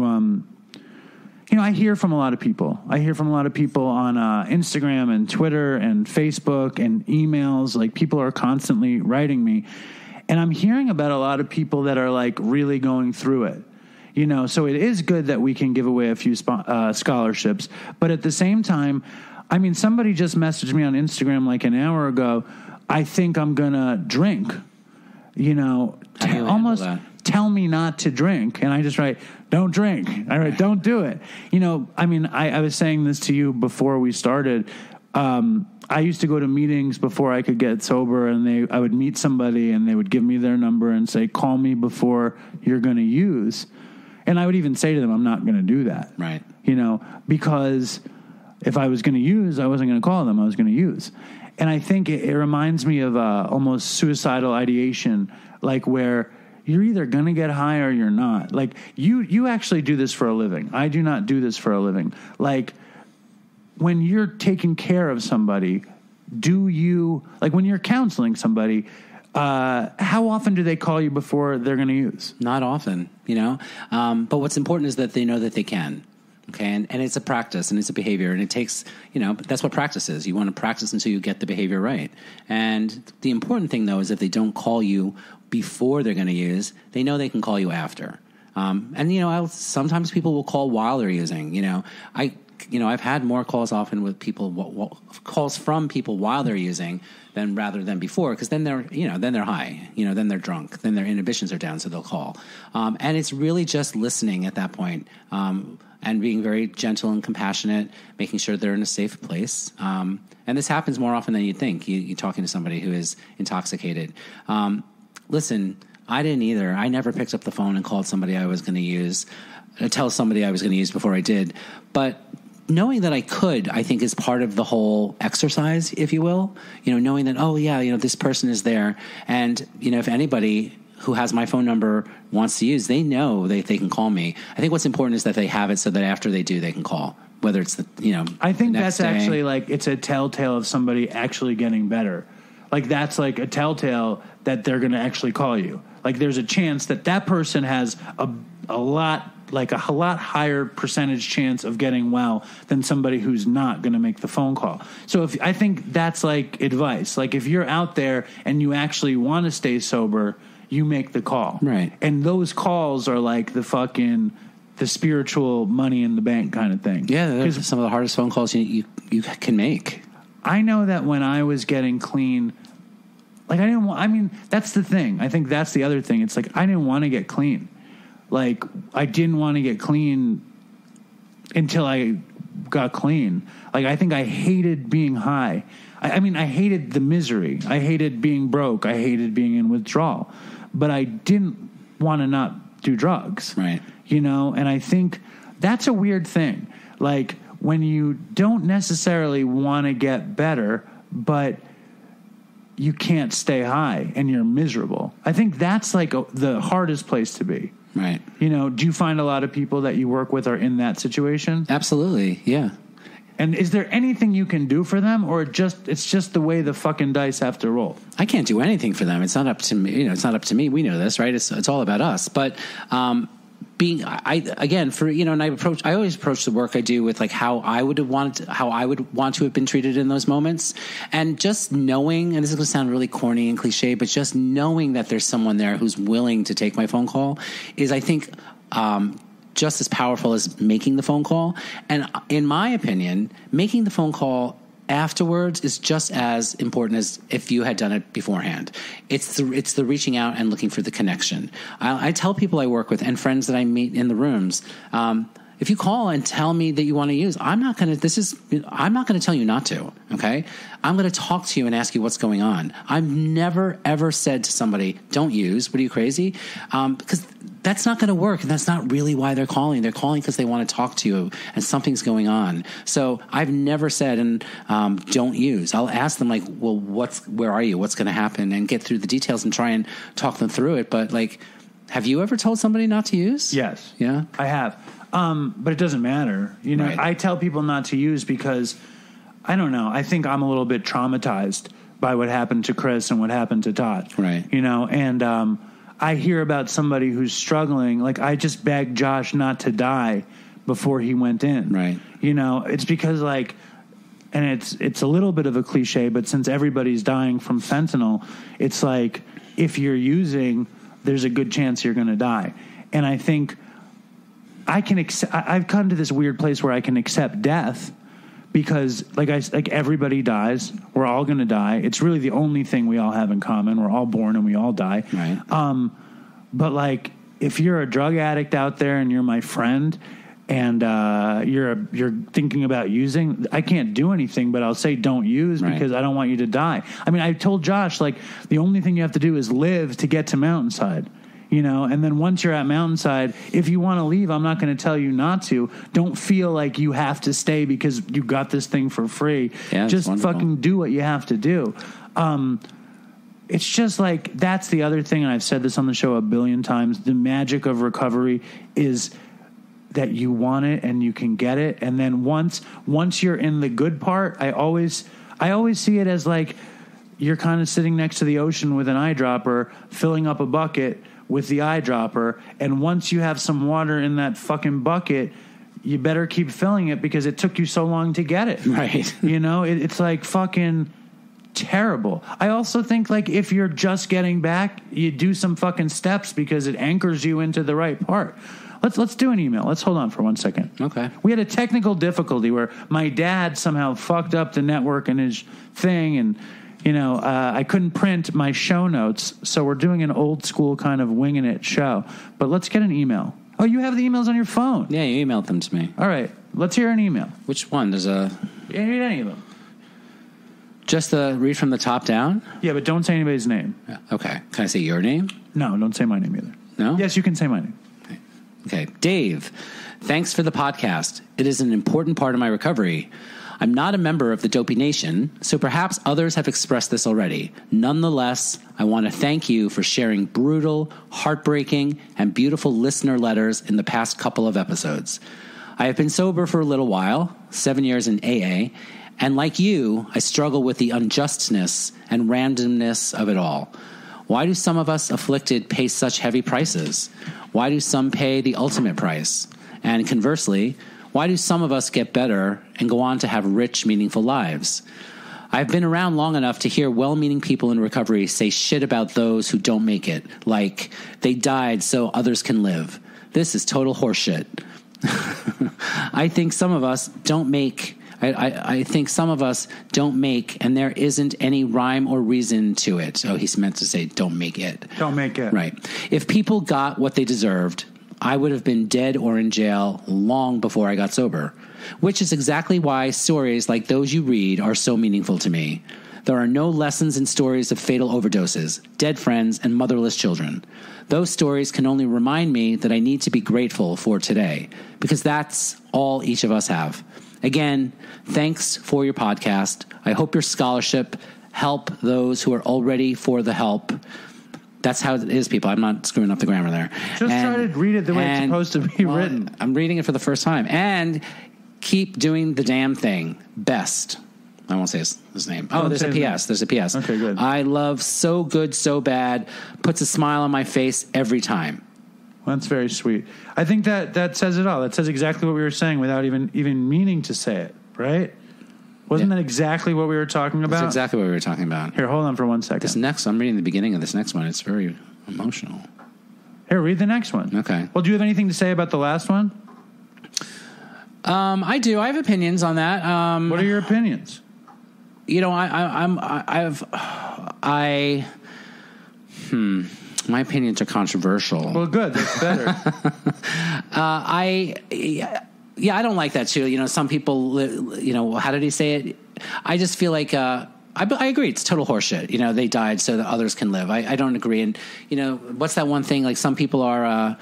you know, I hear from a lot of people. I hear from a lot of people on Instagram and Twitter and Facebook and emails. Like, people are constantly writing me. And I'm hearing about a lot of people that are, like, really going through it. You know, so it is good that we can give away a few scholarships. But at the same time, I mean, somebody just messaged me on Instagram like an hour ago, I think I'm going to drink. You know, almost tell me not to drink. And I just write, don't drink. I write, don't do it. You know, I mean, I was saying this to you before we started. I used to go to meetings before I could get sober, and I would meet somebody and they would give me their number and say, call me before you're going to use. And I would even say to them, I'm not going to do that. Right. You know, because if I was going to use, I wasn't going to call them. I was going to use. And I think it reminds me of almost suicidal ideation, like where you're either going to get high or you're not. Like, you actually do this for a living. I do not do this for a living. Like, when you're taking care of somebody, do you, like when you're counseling somebody, how often do they call you before they're going to use? Not often, you know. But what's important is that they know that they can. Okay, and it's a practice and it's a behavior, and it takes, you know, that's what practice is. You want to practice until you get the behavior right. And the important thing, though, is if they don't call you before they're going to use, they know they can call you after. And, you know, sometimes people will call while they're using. I've had more calls often with people, calls from people while they're using rather than before, because then they're high, then they're drunk, then their inhibitions are down, so they'll call. And it's really just listening at that point, and being very gentle and compassionate, making sure they're in a safe place. And this happens more often than you'd think. You're talking to somebody who is intoxicated. Listen, I didn't either. I never picked up the phone and called somebody I was going to use, tell somebody I was going to use before I did. But knowing that I could, I think, is part of the whole exercise, if you will. You know, knowing that, oh, yeah, this person is there. And, if anybody who has my phone number wants to use, they know they can call me. I think what's important is that they have it so that after they do, they can call, whether it's I think that's day. actually like, it's a telltale of somebody actually getting better. Like, that's like a telltale that they're going to actually call you. Like, there's a chance that person has a lot higher percentage chance of getting well than somebody who's not going to make the phone call. So I think that's like advice. Like, if you're out there and you actually want to stay sober, you make the call. Right. And those calls are like the spiritual money in the bank kind of thing. Yeah, they're some of the hardest phone calls you can make. I know that when I was getting clean, like, that's the thing. I think that's the other thing. It's like, I didn't want to get clean. Like, I didn't want to get clean until I got clean. Like, I think I hated being high. I hated the misery. I hated being broke. I hated being in withdrawal. But I didn't want to not do drugs. Right. And I think that's a weird thing. Like, when you don't necessarily want to get better, but you can't stay high and you're miserable. I think that's like the hardest place to be. Right. Do you find a lot of people that you work with are in that situation? Absolutely. Yeah. And is there anything you can do for them, or it's just the way the fucking dice have to roll? I can't do anything for them. It's not up to me. It's not up to me. We know this, right? It's all about us. But I always approach the work I do with like how I would want to have been treated in those moments. And just knowing, and this is going to sound really corny and cliche, but just knowing that there's someone there who's willing to take my phone call is, I think, just as powerful as making the phone call. And in my opinion, making the phone call afterwards is just as important as if you had done it beforehand. It's the reaching out and looking for the connection. I tell people I work with and friends that I meet in the rooms, if you call and tell me that you want to use, I'm not going to tell you not to. Okay. I'm going to talk to you and ask you what's going on. I've never, ever said to somebody, don't use. What are you, crazy? Because that's not going to work. And that's not really why they're calling. They're calling because they want to talk to you and something's going on. So I've never said, don't use. I'll ask them like, well, where are you? What's going to happen? And get through the details and try and talk them through it. But like, have you ever told somebody not to use? Yes. Yeah, I have. But it doesn't matter. You know, right. I tell people not to use because, I don't know, I think I'm a little bit traumatized by what happened to Chris and what happened to Todd. Right. You know, and I hear about somebody who's struggling. Like, I just begged Josh not to die before he went in. Right. You know, it's because, like, and it's a little bit of a cliche, but since everybody's dying from fentanyl, it's like, if you're using, there's a good chance you're going to die. And I think I've come to this weird place where I can accept death because like everybody dies. We're all going to die. It's really the only thing we all have in common. We're all born and we all die. Right. But like, if you're a drug addict out there and you're my friend and you're thinking about using, I can't do anything, but I'll say don't use because I don't want you to die. I mean, I told Josh, like, the only thing you have to do is live to get to Mountainside. You know, and then once you're at Mountainside, if you want to leave, I'm not going to tell you not to. Don't feel like you have to stay because you got this thing for free. Yeah, just fucking do what you have to do. It's just like, that's the other thing, and I've said this on the show a billion times. The magic of recovery is that you want it and you can get it. And then once you're in the good part, I always see it as like you're kind of sitting next to the ocean with an eyedropper, filling up a bucket with the eyedropper, and once you have some water in that fucking bucket, you better keep filling it because it took you so long to get it. Right. You know, it's like fucking terrible. I also think, like, if you're just getting back, you do some fucking steps because it anchors you into the right part. Let's do an email. Let's hold on for 1 second. Okay. We had a technical difficulty where my dad somehow fucked up the network in his thing, and you know, I couldn't print my show notes, so we're doing an old school kind of winging it show. But let's get an email. Oh, you have the emails on your phone. Yeah, you emailed them to me. All right, let's hear an email. Which one? There's a... Yeah, read any of them. Just read from the top down? Yeah, but don't say anybody's name. Yeah. Okay. Can I say your name? No, don't say my name either. No? Yes, you can say my name. Okay. Dave, thanks for the podcast. It is an important part of my recovery. I'm not a member of the Dopey Nation, so perhaps others have expressed this already. Nonetheless, I want to thank you for sharing brutal, heartbreaking, and beautiful listener letters in the past couple of episodes. I have been sober for a little while, 7 years in AA, and like you, I struggle with the unjustness and randomness of it all. Why do some of us afflicted pay such heavy prices? Why do some pay the ultimate price? And conversely, why do some of us get better and go on to have rich, meaningful lives? I've been around long enough to hear well-meaning people in recovery say shit about those who don't make it, like they died so others can live. This is total horseshit. I think some of us don't make... I think some of us don't make, and there isn't any rhyme or reason to it. Oh, he's meant to say don't make it. Don't make it. Right. If people got what they deserved, I would have been dead or in jail long before I got sober, which is exactly why stories like those you read are so meaningful to me. There are no lessons in stories of fatal overdoses, dead friends, and motherless children. Those stories can only remind me that I need to be grateful for today, because that's all each of us have. Again, thanks for your podcast. I hope your scholarship help those who are all ready for the help. That's how it is, people. I'm not screwing up the grammar there. Just try to read it the way it's supposed to be written. I'm reading it for the first time. And keep doing the damn thing. Best. I won't say his name. Oh, there's a PS. There's a PS. Okay, good. I love So Good, So Bad. Puts a smile on my face every time. That's very sweet. I think that says it all. That says exactly what we were saying without even meaning to say it, right? Wasn't that exactly what we were talking about? That's exactly what we were talking about. Here, hold on for 1 second. I'm reading the beginning of this next one. It's very emotional. Here, read the next one. Okay. Well, do you have anything to say about the last one? I do. I have opinions on that. What are your opinions? You know, my opinions are controversial. Well, good. That's better. I don't like that too. You know, some people, you know, how did he say it? I just feel like, I agree. It's total horseshit. You know, they died so that others can live. I don't agree. And, you know, what's that one thing? Like some people are,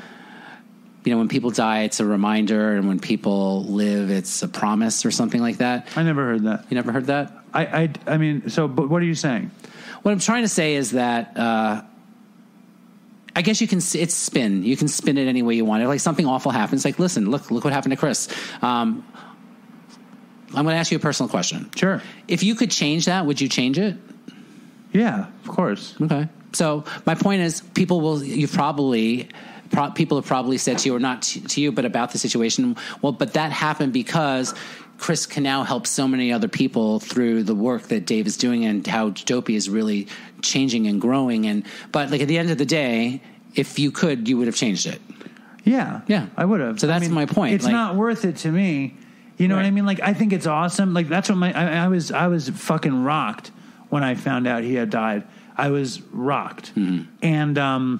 you know, when people die, it's a reminder. And when people live, it's a promise or something like that. I never heard that. You never heard that? I mean, so, but what are you saying? What I'm trying to say is that, I guess you can, it's spin. You can spin it any way you want. If like something awful happens, like, listen, look what happened to Chris. I'm going to ask you a personal question. Sure. If you could change that, would you change it? Yeah, of course. Okay. So my point is, people have probably said to you, or not to you, but about the situation. Well, but that happened because Chris can now help so many other people through the work that Dave is doing and how Dopey is really changing and growing. But like at the end of the day, if you could, you would have changed it. Yeah. Yeah. I would have. So that's my point. It's not worth it to me. You know what I mean? Like, I think it's awesome. Like, that's what I was fucking rocked when I found out he had died. I was rocked. Mm-hmm. And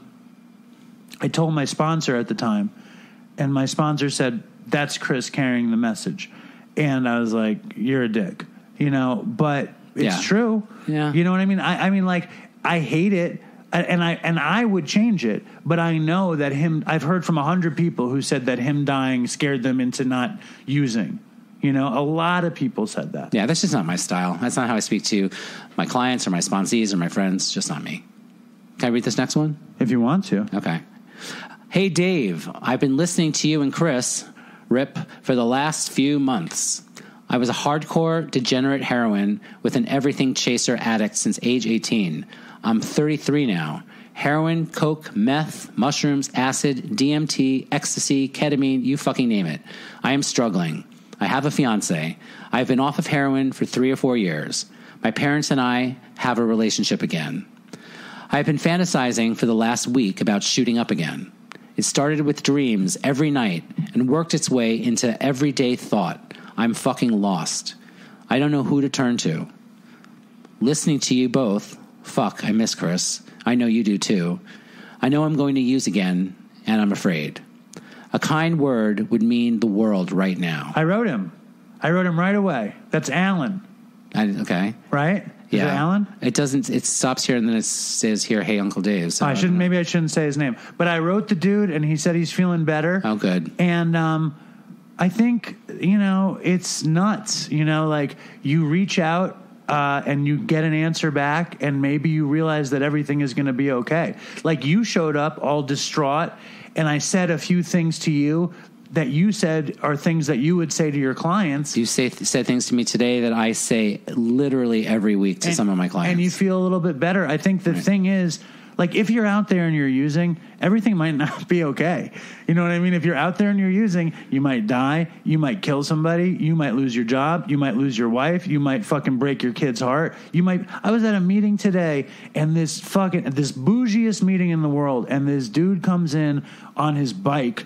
I told my sponsor at the time, and my sponsor said, "That's Chris carrying the message." And I was like, "You're a dick," you know, but it's true. Yeah. You know what I mean? I mean, like, I hate it. And I would change it, but I know that I've heard from 100 people who said that him dying scared them into not using. You know, a lot of people said that. Yeah, that's just not my style. That's not how I speak to my clients or my sponsees or my friends. Just not me. Can I read this next one? If you want to. Okay. Hey, Dave, I've been listening to you and Chris, Rip, for the last few months. I was a hardcore degenerate heroin with an everything chaser addict since age 18. I'm 33 now. Heroin, coke, meth, mushrooms, acid, DMT, ecstasy, ketamine, you fucking name it. I am struggling. I have a fiance. I've been off of heroin for 3 or 4 years. My parents and I have a relationship again. I've been fantasizing for the last week about shooting up again. It started with dreams every night and worked its way into everyday thought. I'm fucking lost. I don't know who to turn to. Listening to you both, fuck, I miss Chris. I know you do too. I know I'm going to use again, and I'm afraid. A kind word would mean the world right now. I wrote him right away. That's Alan. Okay. Right? Is it Alan? It doesn't. It stops here and then it says here, "Hey, Uncle Dave." So maybe I shouldn't say his name. But I wrote the dude, and he said he's feeling better. Oh, good. And I think, you know, it's nuts. You know, like you reach out and you get an answer back, and maybe you realize that everything is going to be okay. Like you showed up all distraught, and I said a few things to you that you said are things that you would say to your clients. You said things to me today that I say literally every week to some of my clients. And you feel a little bit better. I think the thing is, like, if you're out there and you're using, everything might not be okay. You know what I mean? If you're out there and you're using, you might die. You might kill somebody. You might lose your job. You might lose your wife. You might fucking break your kid's heart. I was at a meeting today, and this bougiest meeting in the world, and this dude comes in on his bike.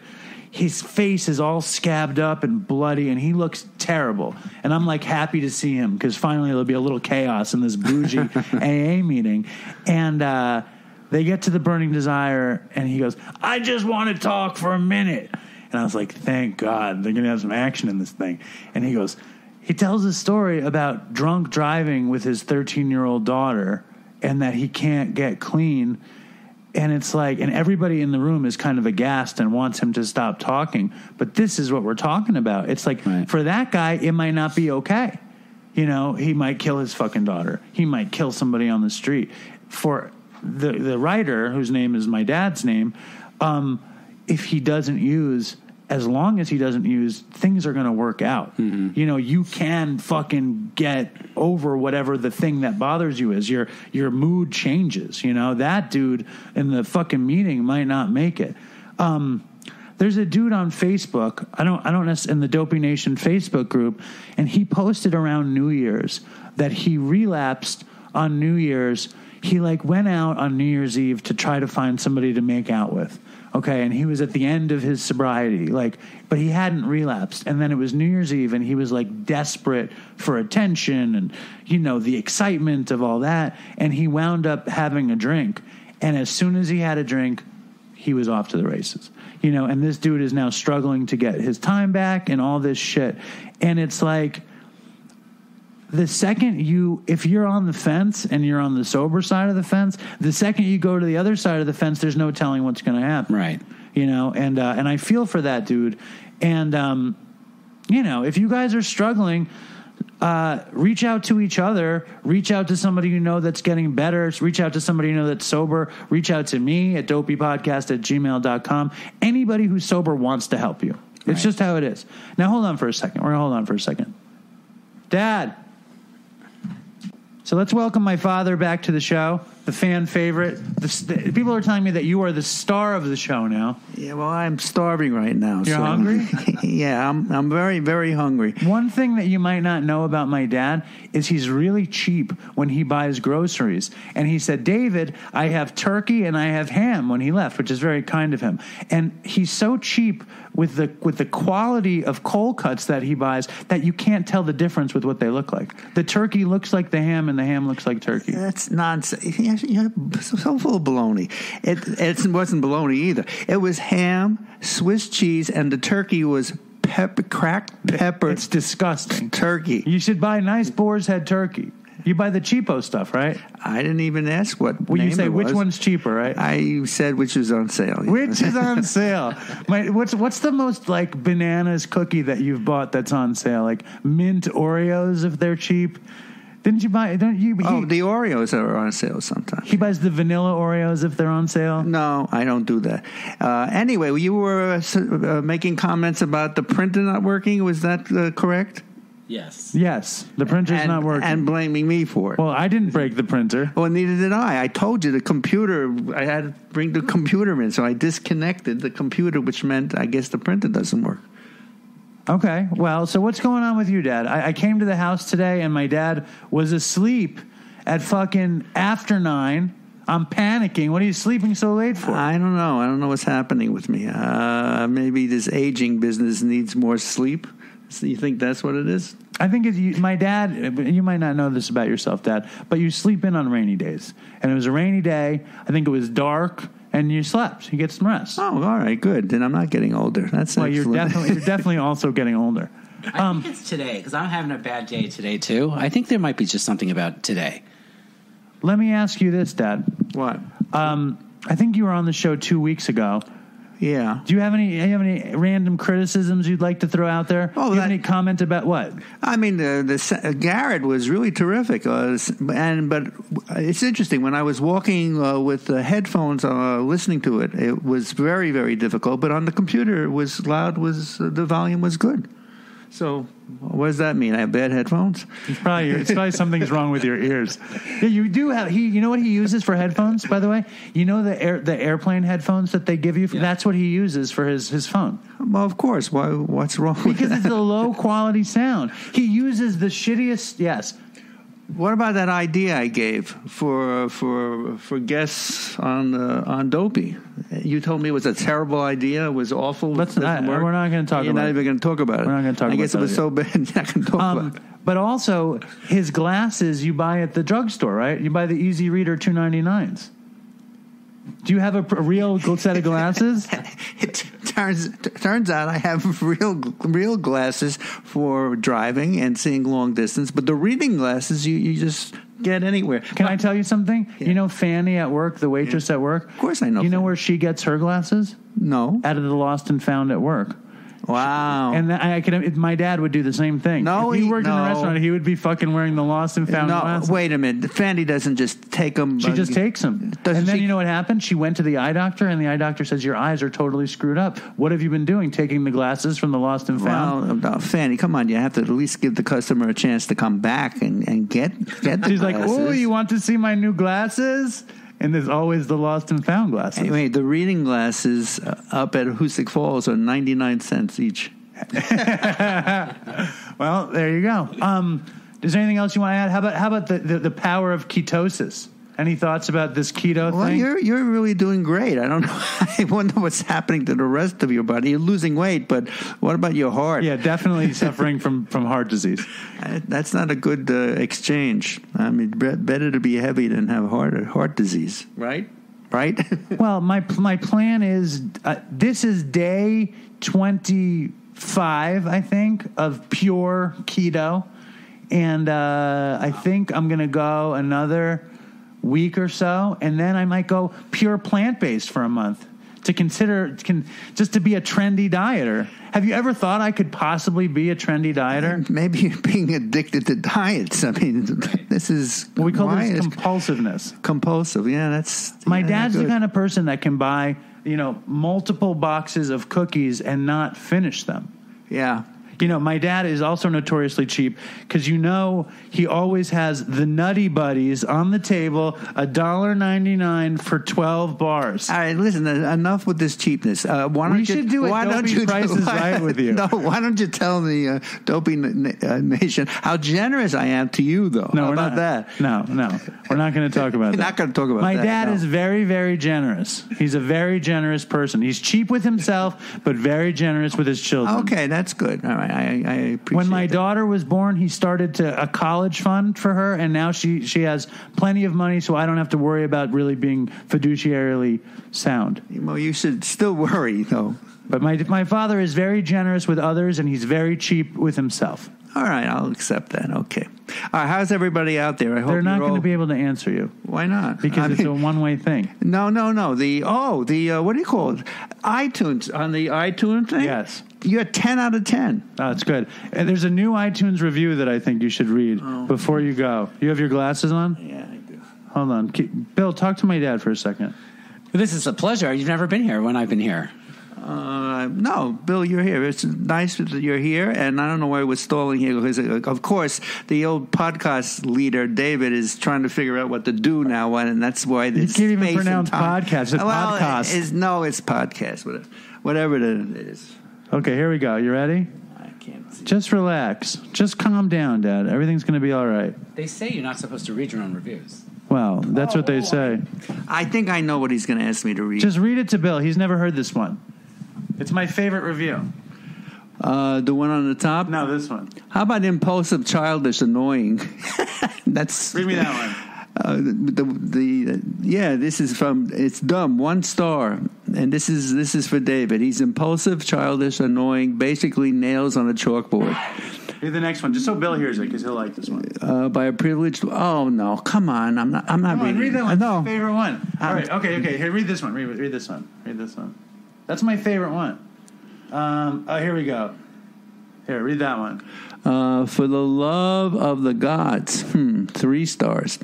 His face is all scabbed up and bloody, and he looks terrible. And I'm, like, happy to see him because finally there'll be a little chaos in this bougie AA meeting. And they get to the burning desire, and he goes, "I just want to talk for a minute." And I was like, thank God, they're going to have some action in this thing. And he tells a story about drunk driving with his 13-year-old daughter and that he can't get clean. And it's like, and everybody in the room is kind of aghast and wants him to stop talking. But this is what we're talking about. It's like, For that guy, it might not be okay. You know, he might kill his fucking daughter. He might kill somebody on the street. For the writer, whose name is my dad's name, if he doesn't use, as long as he doesn't use, things are going to work out. Mm-hmm. You know, you can fucking get over whatever the thing that bothers you is. Your mood changes. You know, that dude in the fucking meeting might not make it. There's a dude on Facebook. I don't necessarily in the Dopey Nation Facebook group, and he posted around New Year's that he relapsed on New Year's. He went out on New Year's Eve to try to find somebody to make out with. Okay, and he was at the end of his sobriety, but he hadn't relapsed. And then it was New Year's Eve, and he was desperate for attention and the excitement of all that. And he wound up having a drink. And as soon as he had a drink, he was off to the races. And this dude is now struggling to get his time back and all this shit. And it's the second if you're on the fence and you're on the sober side of the fence, the second you go to the other side of the fence, there's no telling what's going to happen. Right. And I feel for that dude. And, if you guys are struggling, reach out to each other, reach out to somebody that's getting better, reach out to somebody that's sober, reach out to me at dopeypodcast@gmail.com. Anybody who's sober wants to help you. It's just how it is. Now, hold on for a second. We're going to hold on for a second. Dad. So let's welcome my father back to the show, the fan favorite. People are telling me that you are the star of the show now. Yeah, well, I'm starving right now. You're hungry? Yeah, I'm very, very hungry. One thing that you might not know about my dad is he's really cheap when he buys groceries. And he said, David, I have turkey and I have ham when he left, which is very kind of him. And he's so cheap with the quality of cold cuts that he buys that you can't tell the difference with what they look like. The turkey looks like the ham and the ham looks like turkey. That's nonsense. You're so full of baloney. It wasn't baloney either. It was ham, Swiss cheese, and the turkey was cracked pepper. It's disgusting. Turkey. You should buy nice boar's head turkey. You buy the cheapo stuff, right? I didn't even ask what Well, name you say it was. which one's cheaper, right? I said which was on sale. Which is on sale? What's the most bananas cookie that you've bought that's on sale? Mint Oreos if they're cheap. Didn't you buy? Don't you? The Oreos are on sale sometimes. He buys the vanilla Oreos if they're on sale. No, I don't do that. Anyway, you were making comments about the printer not working. Was that correct? Yes. Yes, the printer's not working. And blaming me for it. Well, I didn't break the printer. Well, neither did I. I told you the computer, I had to bring the computer in, so I disconnected the computer, which meant I guess the printer doesn't work. Okay, well, so what's going on with you, Dad? I came to the house today, and my dad was asleep at fucking after 9. I'm panicking. What are you sleeping so late for? I don't know. I don't know what's happening with me. Maybe this aging business needs more sleep. So you think that's what it is? I think my dad, you might not know this about yourself, Dad, but you sleep in on rainy days. And it was a rainy day. I think it was dark, and you slept. You get some rest. Oh, all right, good. Then I'm not getting older. That's well, excellent. you're definitely also getting older. I think it's today, because I'm having a bad day today, too. I think there might be just something about today. Let me ask you this, Dad. What? I think you were on the show 2 weeks ago. Yeah. Do you have any random criticisms you'd like to throw out there? Oh, Do you have any comment about what? I mean, Garrett was really terrific, but it's interesting. When I was walking with the headphones, listening to it, it was very, very difficult. But on the computer, it was loud. The volume was good. So, what does that mean? I have bad headphones? It's probably something's wrong with your ears. Yeah, you do have. You know what he uses for headphones, by the way? You know the airplane headphones that they give you? Yeah. That's what he uses for his phone. Well, of course. Why? What's wrong with that? Because it's a low quality sound. He uses the shittiest. Yes. What about that idea I gave for guests on Dopey? You told me it was a terrible idea. It was awful. We're not going to talk about it. You're not even going to talk about it. We're not going to talk about it. I guess it was so bad you're not going to talk about it. But also, his glasses you buy at the drugstore, right? You buy the Easy Reader $2.99s. Do you have a real set of glasses? It turns out I have real glasses for driving and seeing long distance, but the reading glasses you just get anywhere. Can I tell you something? Yeah. You know Fanny at work, the waitress at work? Of course I know. You know where she gets her glasses? No. Out of the Lost and Found at work. Wow. And my dad would do the same thing. No, if he worked in a restaurant, he would be fucking wearing the Lost and Found glasses. Wait a minute. Fanny doesn't just take them. She just takes them. And then you know what happened? She went to the eye doctor, and the eye doctor says, your eyes are totally screwed up. What have you been doing, taking the glasses from the Lost and Found? Well, Fanny, come on. You have to at least give the customer a chance to come back and get the She's glasses. like, oh, you want to see my new glasses? And there's always the lost and found glasses. Anyway, the reading glasses up at Hoosick Falls are 99 cents each. Well, there you go. Is there anything else you want to add? How about the power of ketosis? Any thoughts about this keto thing? Well, you're really doing great. I don't know. I wonder what's happening to the rest of your body. You're losing weight, but what about your heart? Yeah, definitely suffering from heart disease. That's not a good exchange. I mean, better to be heavy than have heart disease, right? Right? Well, my plan is this is day 25, I think, of pure keto, and I think I'm going to go another week or so, and then I might go pure plant-based for a month to consider just to be a trendy dieter. Have you ever thought I could possibly be a trendy dieter? Maybe you're being addicted to diets. I mean, this is... Well, we call this compulsiveness. Compulsive, yeah, that's... My dad's the kind of person that can buy, multiple boxes of cookies and not finish them. Yeah. My dad is also notoriously cheap because he always has the Nutty Buddies on the table, $1.99 for 12 bars. All right, listen, enough with this cheapness. We should do a Dopey Price is Right with you. No, why don't you tell the Dopey Nation how generous I am to you, though? No, how we're about not. that? No, we're not going to talk about that. We're not going to talk about My that. dad no. is very, very generous. He's a very generous person. He's cheap with himself, but very generous with his children. Okay, that's good. All right, I appreciate When my that. daughter was born, he started a college fund for her, and now she has plenty of money, so I don't have to worry about really being fiduciarily sound. Well, you should still worry, though. But my father is very generous with others, and he's very cheap with himself. All right, I'll accept that. Okay. All right, how's everybody out there? I hope They're not going to be able to answer you. Why not? Because it's a one-way thing. No. The what do you call it? iTunes, on the iTunes thing? Yes. You're 10 out of 10. Oh, it's good. And there's a new iTunes review that I think you should read before you go. You have your glasses on? Yeah, I do. Hold on. Bill, talk to my dad for a second. This is a pleasure. You've never been here when I've been here. No, Bill, you're here. It's nice that you're here, and I don't know why we're stalling here because, of course, the old podcast leader, David, is trying to figure out what to do now, and that's why this You can't even pronounce podcast. It's podcast. It's podcast, whatever it is. Okay, here we go. You ready? I can't see. Just relax. Just calm down, Dad. Everything's going to be all right. They say you're not supposed to read your own reviews. Well, that's what they say. I think I know what he's going to ask me to read. Just read it to Bill. He's never heard this one. It's my favorite review. The one on the top? No, this one. How about impulsive, childish, annoying? That's Read me that one. This is from It's Dumb, 1 star, and this is for David. He's impulsive, childish, annoying, basically nails on a chalkboard. Read the next one, just so Bill hears it, because he'll like this one. By a privileged. Oh no, come on! I'm not Come on, reading. read that one. No. It's my favorite one. All right, okay. Here, read this one. Read this one. Read this one. That's my favorite one. Here we go. Here, read that one. For the love of the gods, 3 stars.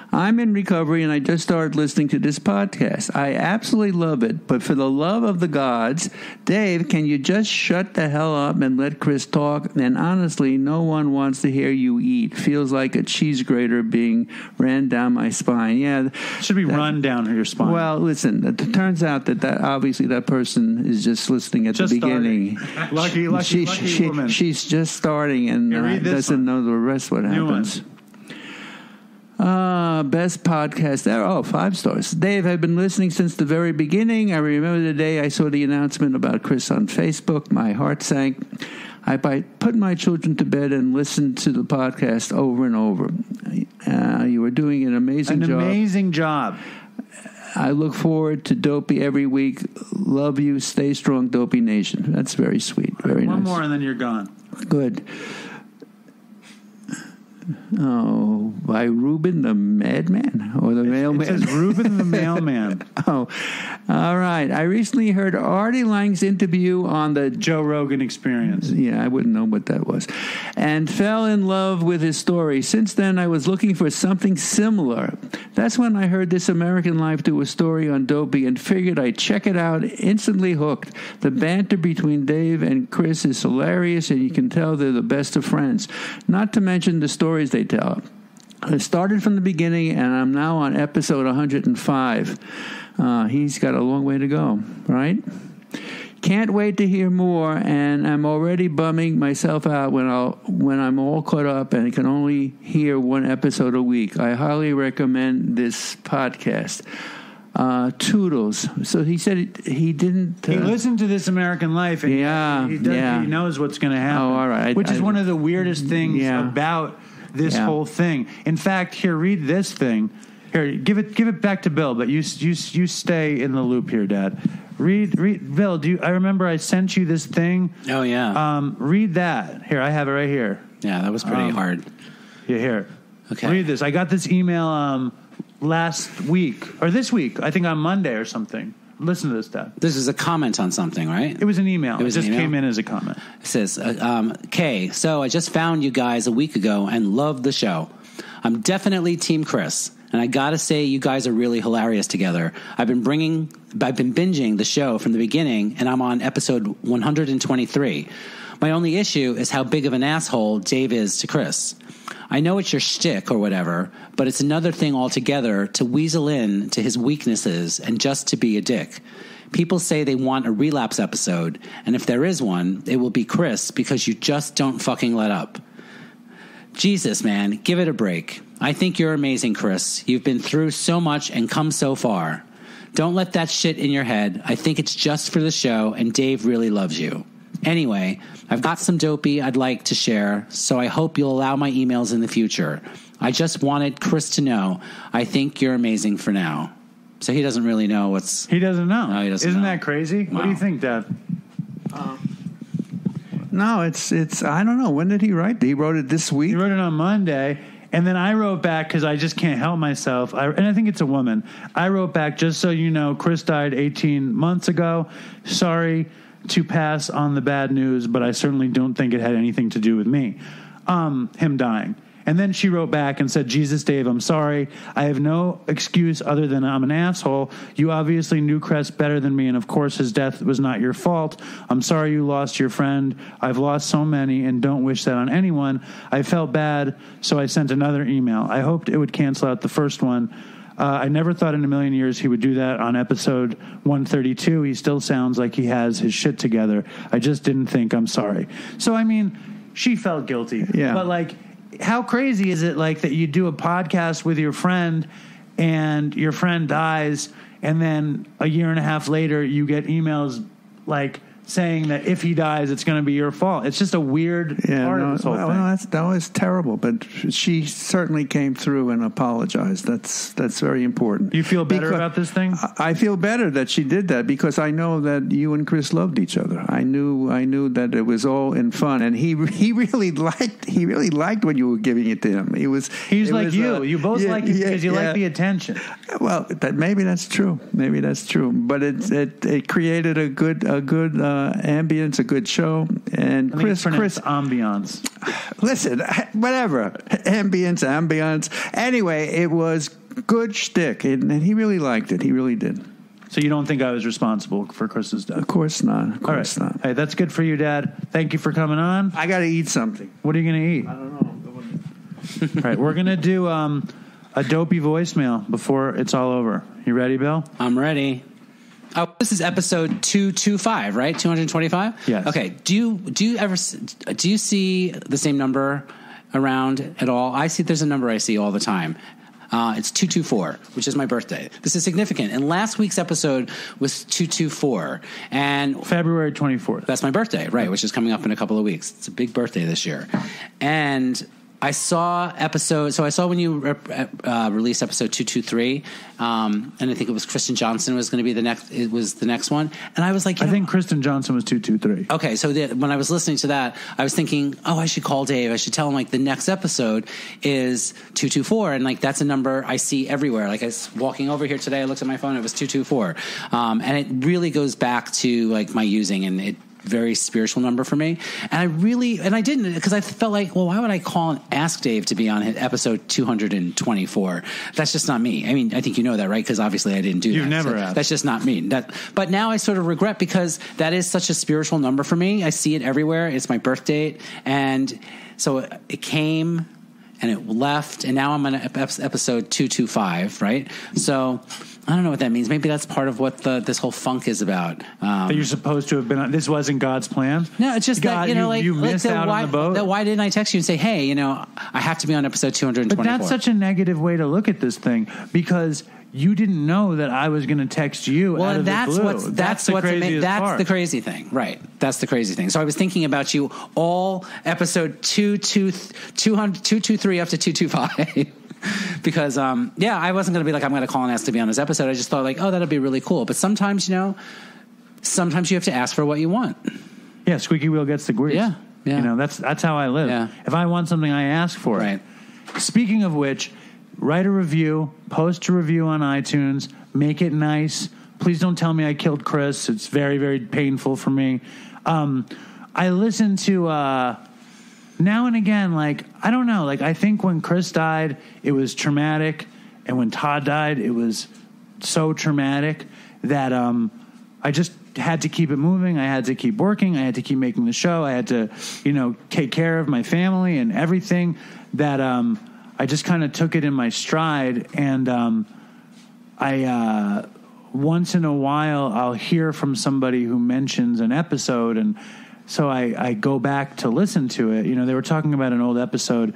I'm in recovery and I just started listening to this podcast. I absolutely love it, but for the love of the gods, Dave, can you just shut the hell up and let Chris talk? And honestly, no one wants to hear you eat. Feels like a cheese grater being ran down my spine. Yeah. Should be run down your spine. Well, listen, it turns out that obviously that person is just listening at the beginning. Lucky woman. She's just starting and doesn't know the rest what happens. Best podcast there. 5 stars. Dave, I've been listening since the very beginning. I remember the day I saw the announcement about Chris on Facebook. My heart sank. I put my children to bed and listened to the podcast over and over. You were doing an amazing job. An amazing job. I look forward to Dopey every week. Love you. Stay strong, Dopey Nation. That's very sweet. Very nice. One more and then you're gone. Good. Oh, by Ruben the Madman or the Mailman? It says Ruben the Mailman. Oh, all right. I recently heard Artie Lang's interview on the Joe Rogan Experience. Yeah, I wouldn't know what that was. And fell in love with his story. Since then, I was looking for something similar. That's when I heard This American Life do a story on Dopey and figured I'd check it out. Instantly hooked. The banter between Dave and Chris is hilarious, and you can tell they're the best of friends. Not to mention the stories they tell. I started from the beginning, and I'm now on episode 105. He's got a long way to go, right? Can't wait to hear more, and I'm already bumming myself out when I'm all caught up and can only hear one episode a week. I highly recommend this podcast. Toodles. So he said he didn't. He listened to This American Life, and he knows what's going to happen. Oh, all right. Which is one of the weirdest things about this whole thing. In fact, here, read this thing. Here, give it back to Bill, but you stay in the loop here, Dad. Read, Bill. I remember I sent you this thing? Oh yeah. Read that. Here, I have it right here. Yeah, that was pretty hard. Yeah, here. Okay. Read this. I got this email last week or this week. I think on Monday or something. Listen to this, Dad. This is a comment on something, right? It was an email. It just came in as a comment. It says, Kay, so I just found you guys a week ago and loved the show. I'm definitely Team Chris. And I gotta say, you guys are really hilarious together. I've been binging the show from the beginning, and I'm on episode 123. My only issue is how big of an asshole Dave is to Chris. I know it's your shtick or whatever, but it's another thing altogether to weasel in to his weaknesses and just to be a dick. People say they want a relapse episode, and if there is one, it will be Chris because you just don't fucking let up. Jesus, man, give it a break. I think you're amazing, Chris. You've been through so much and come so far. Don't let that shit in your head. I think it's just for the show, and Dave really loves you. Anyway, I've got some Dopey I'd like to share, so I hope you'll allow my emails in the future. I just wanted Chris to know I think you're amazing for now. So he doesn't really know what's... He doesn't know. No, he doesn't Isn't know. that crazy? Wow. What do you think, Dad? No, it's. I don't know. When did he write? He wrote it this week. He wrote it on Monday, and then I wrote back because I just can't help myself. And I think it's a woman. I wrote back, just so you know, Chris died 18 months ago. Sorry to pass on the bad news, but I certainly don't think it had anything to do with me, him dying. And then she wrote back and said, Jesus, Dave, I'm sorry. I have no excuse other than I'm an asshole. You obviously knew Chris better than me, and of course his death was not your fault. I'm sorry you lost your friend. I've lost so many and don't wish that on anyone. I felt bad, so I sent another email. I hoped it would cancel out the first one. I never thought in a million years he would do that on episode 132. He still sounds like he has his shit together. I just didn't think. I'm sorry. So, I mean, she felt guilty. Yeah. But, like, how crazy is it, like, that you do a podcast with your friend and your friend dies, and then a year and a half later you get emails, like, saying that if he dies, it's going to be your fault. It's just a weird part of this whole thing. That was terrible, but she certainly came through and apologized. That's very important. You feel better about this thing? I feel better that she did that because I know that you and Chris loved each other. I knew that it was all in fun, and he really liked when you were giving it to him. He's like you. You both like it because you like the attention. Well, maybe that's true. But it created a good ambience, a good show. And Chris ambiance. Listen, whatever, ambience. Anyway, it was good shtick, and he really liked it. He really did. So you don't think I was responsible for Chris's death? Of course not. All right. Hey, that's good for you, Dad. Thank you for coming on. I got to eat something. What are you going to eat? I don't know. All right, we're going to do a Dopey voicemail before it's all over. You ready, Bill? I'm ready. Oh, this is episode 225, right? 225? Yes. Okay. Do you see the same number around at all? There's a number I see all the time. It's 224, which is my birthday. This is significant. And last week's episode was 224. And February 24th. That's my birthday, right, which is coming up in a couple of weeks. It's a big birthday this year. And I saw when you released episode 223, and I think it was Kristen Johnson was going to be the next one. And I was like, I think Kristen Johnson was 223. Okay, so when I was listening to that, I was thinking, I should call Dave. I should tell him, like, the next episode is 224, and, like, that's a number I see everywhere. Like, I was walking over here today, I looked at my phone, it was 224. And it really goes back to, like, my using, and it very spiritual number for me. And I didn't, because I felt like, well, why would I call and ask Dave to be on episode 224? That's just not me. I mean, I think you know that, right? Because obviously I didn't do that. You've never asked. That's just not me. But now I sort of regret, because that is such a spiritual number for me. I see it everywhere. It's my birth date. And so it came, and it left, and now I'm on episode 225, right? So I don't know what that means. Maybe that's part of what this whole funk is about. That you're supposed to have been on. This wasn't God's plan? No, it's just God, that, you missed out on the boat. Why didn't I text you and say, hey, I have to be on episode 224? But that's such a negative way to look at this thing, because you didn't know that I was going to text you out of the blue. That's the craziest part. That's the crazy thing, right? That's the crazy thing. So I was thinking about you all episode 223 up to 225. Because, I wasn't going to be like, I'm going to call and ask to be on this episode. I just thought like, oh, that'd be really cool. But sometimes, sometimes you have to ask for what you want. Yeah, squeaky wheel gets the grease. Yeah. That's how I live. Yeah. If I want something, I ask for it. Right. Speaking of which, write a review, post a review on iTunes, make it nice. Please don't tell me I killed Chris. It's very, very painful for me. I listen to... now and again, like, I don't know, like, I think when Chris died, it was traumatic, and when Todd died, it was so traumatic that I just had to keep it moving. I had to keep working. I had to keep making the show. I had to, take care of my family and everything, that I just kind of took it in my stride, and I once in a while, I'll hear from somebody who mentions an episode, and so I go back to listen to it. They were talking about an old episode,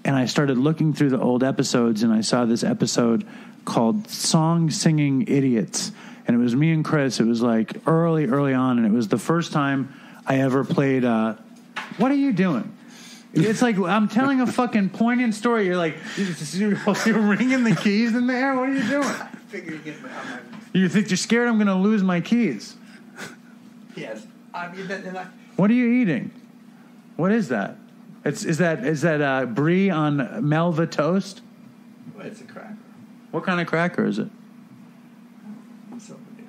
and I started looking through the old episodes, and I saw this episode called Song Singing Idiots. And it was me and Chris. It was like early on, and it was the first time I ever played... what are you doing? It's like I'm telling a fucking poignant story. You're like, you're ringing the keys in the air? What are you doing? I figured you get my... You think you're scared I'm going to lose my keys? Yes. What are you eating? What is that? Is that brie on Melva toast? Well, it's a cracker. What kind of cracker is it? It's over there.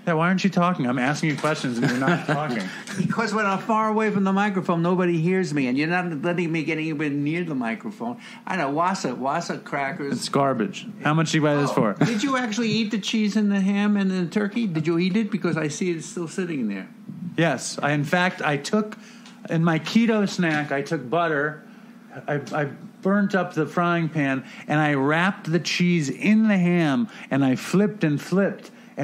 Yeah, why aren't you talking? I'm asking you questions and you're not talking. Because when I'm far away from the microphone, nobody hears me, and you're not letting me get anywhere near the microphone. I know, Wassa crackers. It's garbage. How much do you buy this for? Did you actually eat the cheese and the ham and the turkey? Did you eat it? Because I see it still sitting there. Yes. I took, in my keto snack, I took butter. I burnt up the frying pan, and I wrapped the cheese in the ham, and I flipped, and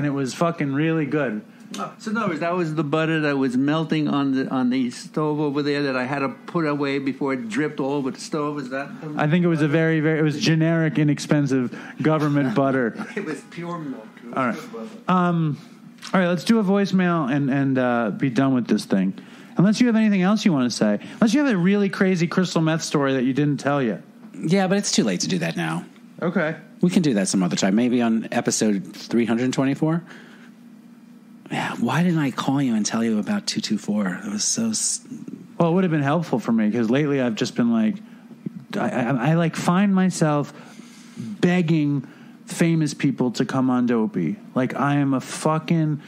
it was fucking really good. Oh, so in other words, that was the butter that was melting on the stove over there that I had to put away before it dripped all over the stove. Is that? I think it was it was generic, inexpensive government butter. It was pure milk. All right. All right, let's do a voicemail and be done with this thing. Unless you have anything else you want to say. Unless you have a really crazy crystal meth story that you didn't tell yet. Yeah, but it's too late to do that now. Okay. We can do that some other time. Maybe on episode 324. Yeah, why didn't I call you and tell you about 224? It was so... Well, it would have been helpful for me, because lately I've just been like... I like find myself begging famous people to come on Dopey. Like, I am a fucking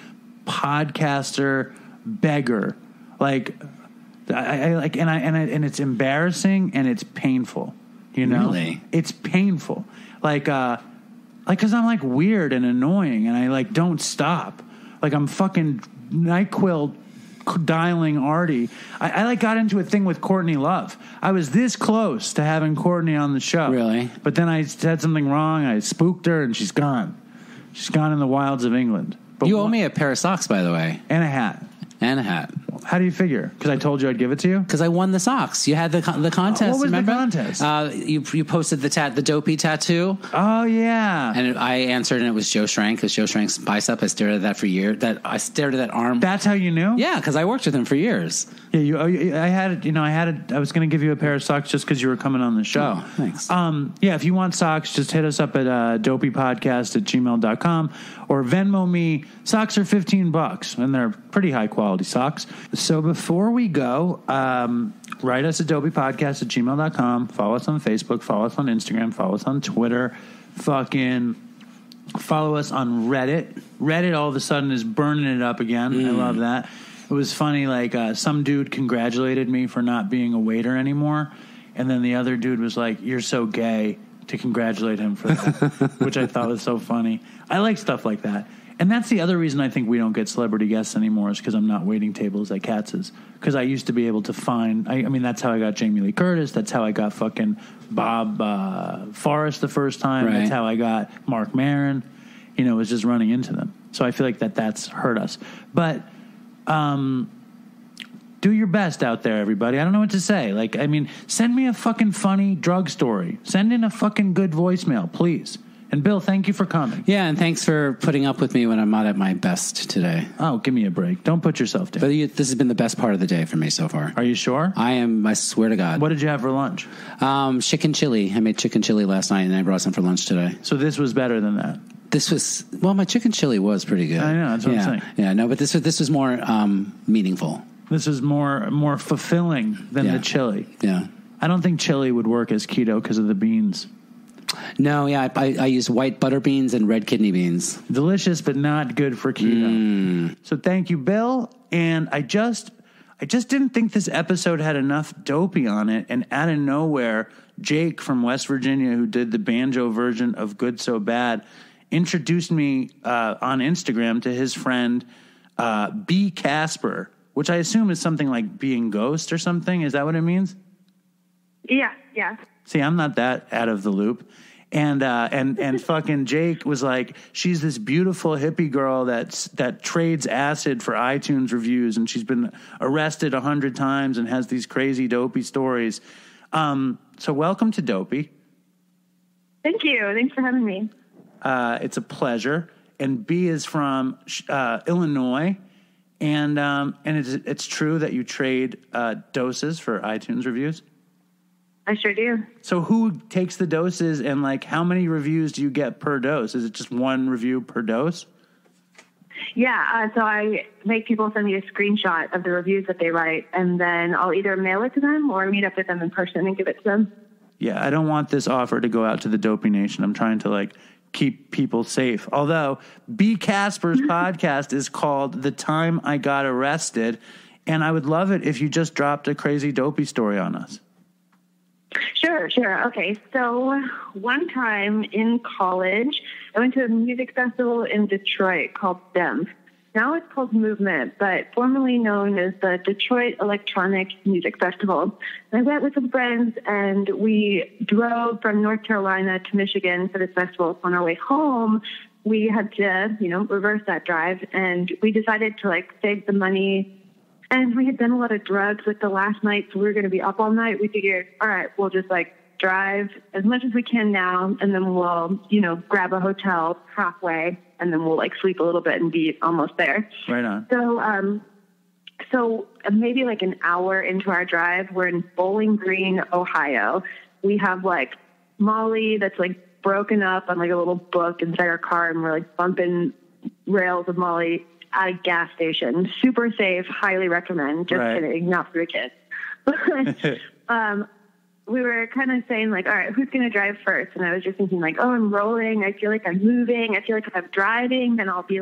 podcaster beggar. Like, and it's embarrassing and it's painful. Really? It's painful. Like, because I'm like weird and annoying, and I like don't stop. Like, I'm fucking NyQuil dialing Artie. I like got into a thing with Courtney Love. I was this close to having Courtney on the show. Really? But then I said something wrong. I spooked her, and she's gone. She's gone in the wilds of England. But you owe me a pair of socks, by the way. And a hat. And a hat. How do you figure? Because I told you I'd give it to you? Because I won the socks. You had the contest. What was remember? the contest? You posted the Dopey tattoo. Oh, yeah. And I answered, and it was Joe Schrank, because Joe Schrank's bicep. I stared at that for years. I stared at that arm. That's how you knew? Yeah, because I worked with him for years. Yeah, I was going to give you a pair of socks just because you were coming on the show. Oh, thanks. Yeah, if you want socks, just hit us up at dopeypodcast@gmail.com or Venmo me. Socks are $15, and they're pretty high quality socks. So before we go, write us at dopeypodcast@gmail.com. Follow us on Facebook. Follow us on Instagram. Follow us on Twitter. Fucking follow us on Reddit. Reddit all of a sudden is burning it up again. I love that. It was funny, like, some dude congratulated me for not being a waiter anymore, and then the other dude was like, "You're so gay," to congratulate him for that, which I thought was so funny. I like stuff like that. And that's the other reason I think we don't get celebrity guests anymore is because I'm not waiting tables at Katz's. Because I used to be able to find, I mean, that's how I got Jamie Lee Curtis. That's how I got fucking Bob Forrest the first time. Right. That's how I got Mark Maron. You know, it was just running into them. So I feel like that's hurt us. But do your best out there, everybody. I don't know what to say. Like, I mean, send me a fucking funny drug story. Send in a fucking good voicemail, please. And Bill, thank you for coming. Yeah, and thanks for putting up with me when I'm not at my best today. Oh, give me a break. Don't put yourself down. But this has been the best part of the day for me so far. Are you sure? I am, I swear to God. What did you have for lunch? Chicken chili. I made chicken chili last night, and I brought some for lunch today. So this was better than that? This was, well, my chicken chili was pretty good. I know, that's what I'm saying. Yeah, no, but this was more meaningful. This is more fulfilling than the chili. Yeah. I don't think chili would work as keto because of the beans. No, yeah, I use white butter beans and red kidney beans. Delicious, but not good for keto. So thank you, Bill. And I just didn't think this episode had enough Dopey on it. And out of nowhere, Jake from West Virginia, who did the banjo version of Good So Bad, introduced me on Instagram to his friend B. Casper, which I assume is something like being ghost or something. Is that what it means? Yeah. See, I'm not that out of the loop. And fucking Jake was like, she's this beautiful hippie girl that trades acid for iTunes reviews, and she's been arrested 100 times and has these crazy Dopey stories. So welcome to Dopey. Thank you. Thanks for having me. It's a pleasure. And B is from Illinois, and it's true that you trade doses for iTunes reviews. I sure do. So who takes the doses, and like how many reviews do you get per dose? Is it just one review per dose? Yeah, so I make people send me a screenshot of the reviews that they write, and then I'll either mail it to them or meet up with them in person and give it to them. Yeah, I don't want this offer to go out to the Dopey Nation. I'm trying to like keep people safe. Although B. Casper's podcast is called The Time I Got Arrested, and I would love it if you just dropped a crazy Dopey story on us. Sure. Okay, so one time in college, I went to a music festival in Detroit called DEMF. Now it's called Movement, but formerly known as the Detroit Electronic Music Festival. And I went with some friends, and we drove from North Carolina to Michigan for this festival. On our way home, we had to, reverse that drive, and we decided to, save the money. And we had done a lot of drugs the last night, so we were going to be up all night. We figured, all right, we'll just drive as much as we can now, and then we'll, grab a hotel halfway, and then we'll sleep a little bit and be almost there. Right on. So maybe an hour into our drive, we're in Bowling Green, Ohio. We have Molly that's broken up on a little book inside our car, and we're bumping rails of Molly at a gas station. Super safe, highly recommend. Just kidding, not for the kids. But we were kind of saying all right, who's going to drive first? And I was just thinking I'm rolling. I feel like I'm moving. I feel like if I'm driving, then I'll be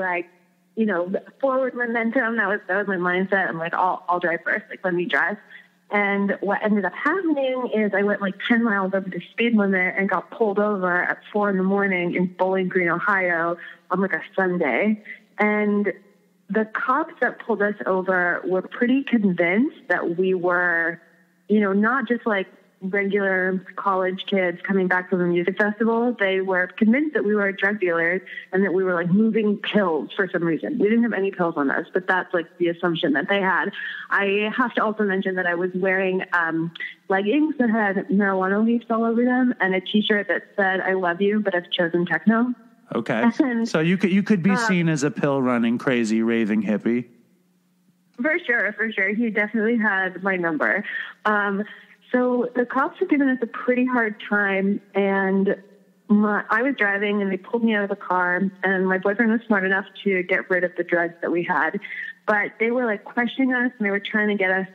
forward momentum. That was my mindset. I'm I'll drive first. Let me drive. And what ended up happening is I went 10 miles over the speed limit and got pulled over at 4 a.m. in Bowling Green, Ohio on a Sunday. And the cops that pulled us over were pretty convinced that we were, not just regular college kids coming back from a music festival. They were convinced that we were drug dealers and that we were moving pills for some reason. We didn't have any pills on us, but that's the assumption that they had. I have to also mention that I was wearing leggings that had marijuana leaves all over them and a t-shirt that said, "I love you, but I've chosen techno." Okay. So you could be seen as a pill running, crazy, raving hippie. For sure. He definitely had my number. So the cops were giving us a pretty hard time, and I was driving, and they pulled me out of the car, and my boyfriend was smart enough to get rid of the drugs that we had. But they were questioning us, and they were trying to get us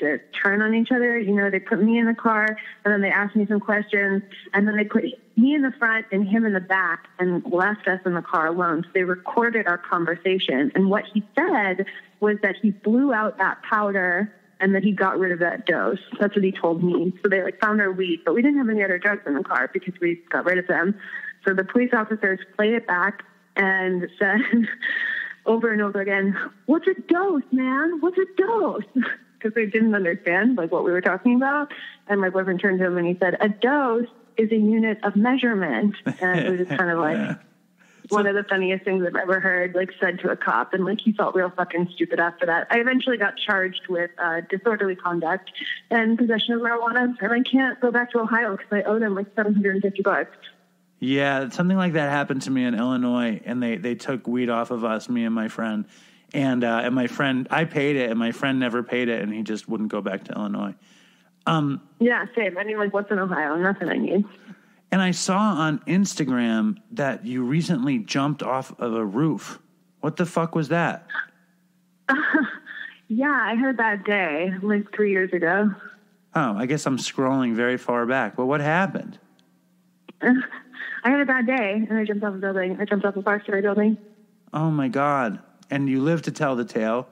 to turn on each other. They put me in the car, and then they asked me some questions, and then they put me in the front and him in the back and left us in the car alone. So they recorded our conversation, and what he said was that he blew out that powder and that he got rid of that dose. That's what he told me. So they found our weed, but we didn't have any other drugs in the car because we got rid of them. So the police officers played it back, and said over and over again, "What's a dose, man? What's a dose?" Because they didn't understand like what we were talking about. And my boyfriend turned to him and he said, "A dose is a unit of measurement." And it was just kind of like one of the funniest things I've ever heard, like said to a cop. And like he felt real fucking stupid after that. I eventually got charged with disorderly conduct and possession of marijuana. And I can't go back to Ohio because I owe them like $750. Yeah, something like that happened to me in Illinois, and they took weed off of us, me and my friend. And my friend, I paid it, and my friend never paid it, and he just wouldn't go back to Illinois. Yeah, same. I mean, like, what's in Ohio? Nothing I need. And I saw on Instagram that you recently jumped off of a roof. What the fuck was that? Yeah, I heard that day, like 3 years ago. Oh, I guess I'm scrolling very far back. Well, what happened? I had a bad day, and I jumped off a building. I jumped off a 5-story building. Oh, my God. And you live to tell the tale.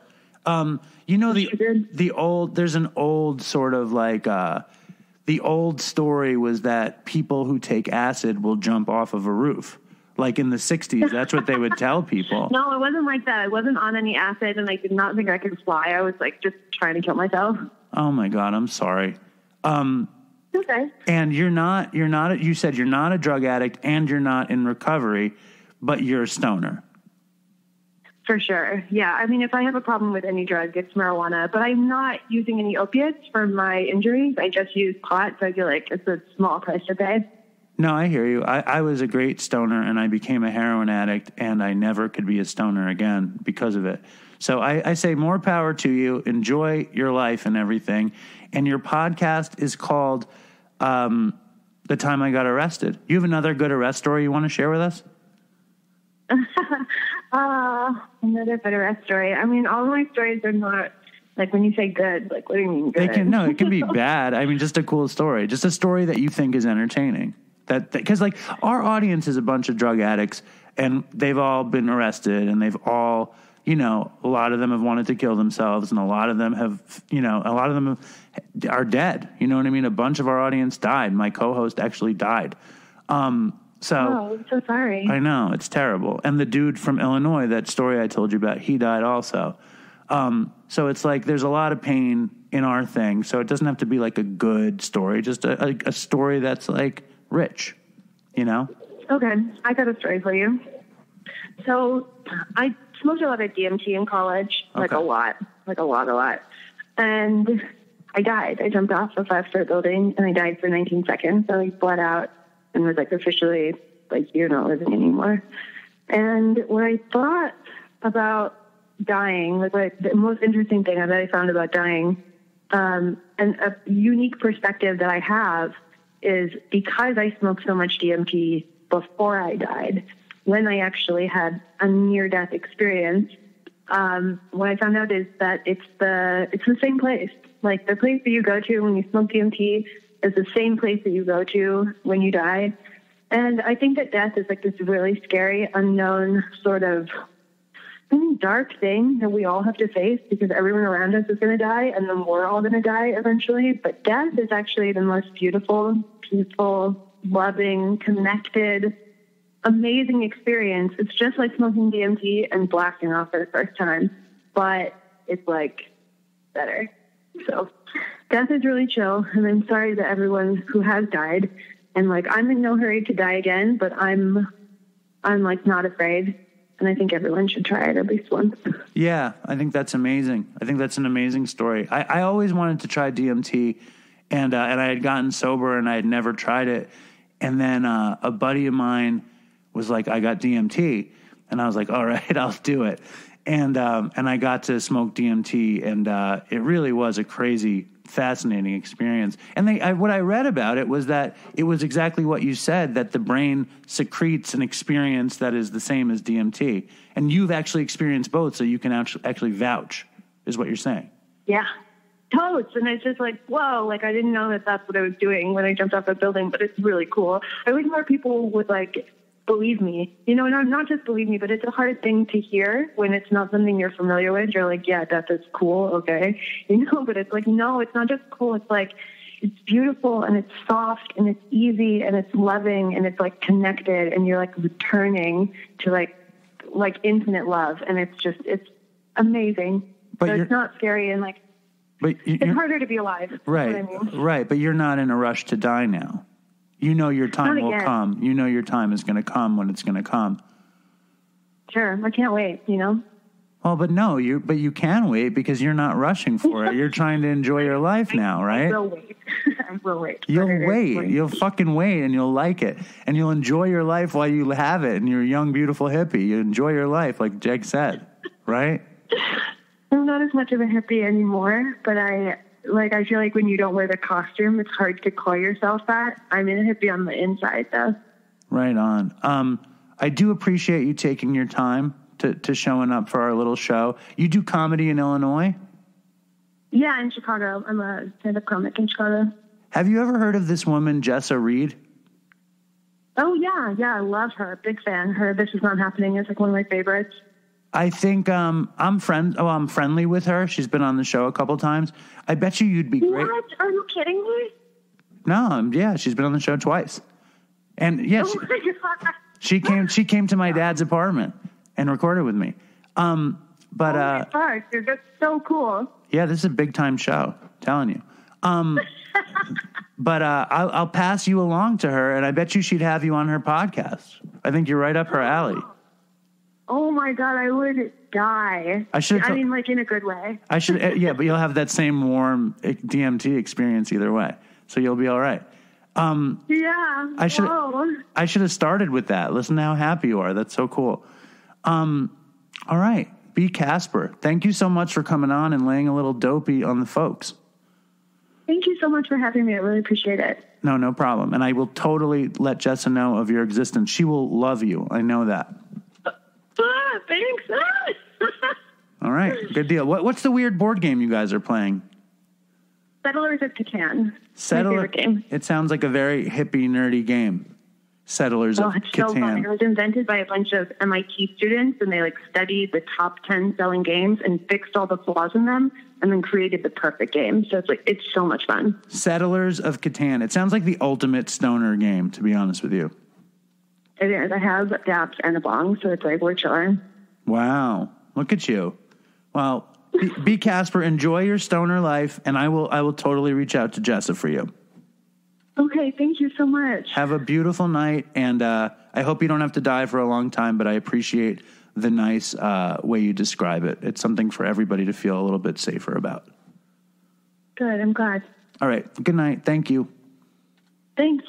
You know, there's an old sort of like, the old story was that people who take acid will jump off of a roof. Like in the 60s, that's what they would tell people. No, it wasn't like that. I wasn't on any acid, and I did not think I could fly. I was like just trying to kill myself. Oh my God, I'm sorry. Okay. And you said you're not a drug addict and you're not in recovery, but you're a stoner. For sure. Yeah. I mean, if I have a problem with any drug, it's marijuana, but I'm not using any opiates for my injuries. I just use pot. So I feel like it's a small price to pay. No, I hear you. I was a great stoner and I became a heroin addict and I never could be a stoner again because of it. So I say more power to you. Enjoy your life and everything. And your podcast is called The Time I Got Arrested. You have another good arrest story you want to share with us? Another good arrest story. I mean, all my stories are not, like, when you say good, like, what do you mean good? It can be bad. I mean, just a cool story. Just a story that you think is entertaining. Because, like, our audience is a bunch of drug addicts, and they've all been arrested, and they've all, you know, a lot of them have wanted to kill themselves, and a lot of them have, you know, are dead. You know what I mean? A bunch of our audience died. My co-host actually died. Oh, I'm so sorry. I know, it's terrible. And the dude from Illinois, that story I told you about, he died also. So it's like there's a lot of pain in our thing. So it doesn't have to be like a good story, just a story that's like rich, you know? Okay, I got a story for you. So I smoked a lot of DMT in college, like a lot. And I died. I jumped off a 5-story building and I died for 19 seconds. So I bled out and was like officially like, you're not living anymore. And what I thought about dying, like the most interesting thing that I found about dying, and a unique perspective that I have is because I smoked so much DMT before I died, when I actually had a near-death experience, what I found out is that it's the same place. Like the place that you go to when you smoke DMT is the same place that you go to when you die. And I think that death is like this really scary, unknown sort of dark thing that we all have to face because everyone around us is going to die and then we're all going to die eventually. But death is actually the most beautiful, peaceful, loving, connected, amazing experience. It's just like smoking DMT and blasting off for the first time, but it's like better. So death is really chill, and I'm sorry to everyone who has died. And like, I'm in no hurry to die again, but I'm like not afraid. And I think everyone should try it at least once. Yeah, I think that's amazing. I think that's an amazing story. I always wanted to try DMT, and I had gotten sober and I had never tried it. And then a buddy of mine was like, I got DMT, and I was like, all right, I'll do it. And I got to smoke DMT, and it really was a crazy, fascinating experience. And what I read about it was that it was exactly what you said, that the brain secretes an experience that is the same as DMT. And you've actually experienced both, so you can actually vouch, is what you're saying. Yeah, totes. And it's just like, whoa, like I didn't know that that's what I was doing when I jumped off a building, but it's really cool. I wish more people would like believe me, you know, not just believe me, but it's a hard thing to hear when it's not something you're familiar with. You're like, yeah, that's cool. Okay. You know, but it's like, no, it's not just cool. It's like, it's beautiful and it's soft and it's easy and it's loving and it's like connected and you're like returning to like like infinite love, and it's amazing. But so it's not scary, and like it's harder to be alive. Right, I mean. right. But you're not in a rush to die now. You know your time will come. You know your time is going to come when it's going to come. Sure, I can't wait. You know. Well, but no, you can wait because you're not rushing for it. You're trying to enjoy your life now, right? I will wait. I will wait. You'll wait. You'll fucking wait, and you'll like it, and you'll enjoy your life while you have it. And you're a young, beautiful hippie. You enjoy your life, like Jake said, right? I'm not as much of a hippie anymore, but I feel like when you don't wear the costume, it's hard to call yourself that. I'm in a hippie on the inside, though. Right on. I do appreciate you taking your time to showing up for our little show. You do comedy in Illinois? Yeah, in Chicago. I'm a stand-up comic in Chicago. Have you ever heard of this woman, Jessa Reed? Oh, yeah. Yeah, I love her. Big fan. Her This Is Not Happening is like one of my favorites. I think I'm friendly with her. She's been on the show a couple times. I bet you'd be great. What? Are you kidding me? No, yeah, she's been on the show twice. And yeah, she came to my dad's apartment and recorded with me. Oh my gosh, dude, that's so cool. Yeah, this is a big time show, I'm telling you. But I'll pass you along to her, and I bet she'd have you on her podcast. I think you're right up her alley. Oh my God, I would die. I mean, like in a good way. I should, yeah, but you'll have that same warm DMT experience either way, so you'll be all right. Yeah. I should have started with that. Listen to how happy you are. That's so cool. All right, B. Casper, thank you so much for coming on and laying a little dopey on the folks. Thank you so much for having me. I really appreciate it. No problem. And I will totally let Jessa know of your existence. She will love you. I know that. Thanks. All right, good deal. What's the weird board game you guys are playing? Settlers of Catan. My favorite game. It sounds like a very hippie, nerdy game. Settlers of Catan. So fun. It was invented by a bunch of MIT students, and they studied the top 10 selling games and fixed all the flaws in them, and then created the perfect game. So it's so much fun. Settlers of Catan. It sounds like the ultimate stoner game, to be honest with you. It is. I have daps and a bong, so it's we're chilling. Wow. Look at you. Well, B. Casper, enjoy your stoner life, and I will totally reach out to Jessa for you. Okay, thank you so much. Have a beautiful night, and I hope you don't have to die for a long time, but I appreciate the nice way you describe it. It's something for everybody to feel a little bit safer about. Good, I'm glad. All right, good night. Thank you. Thanks.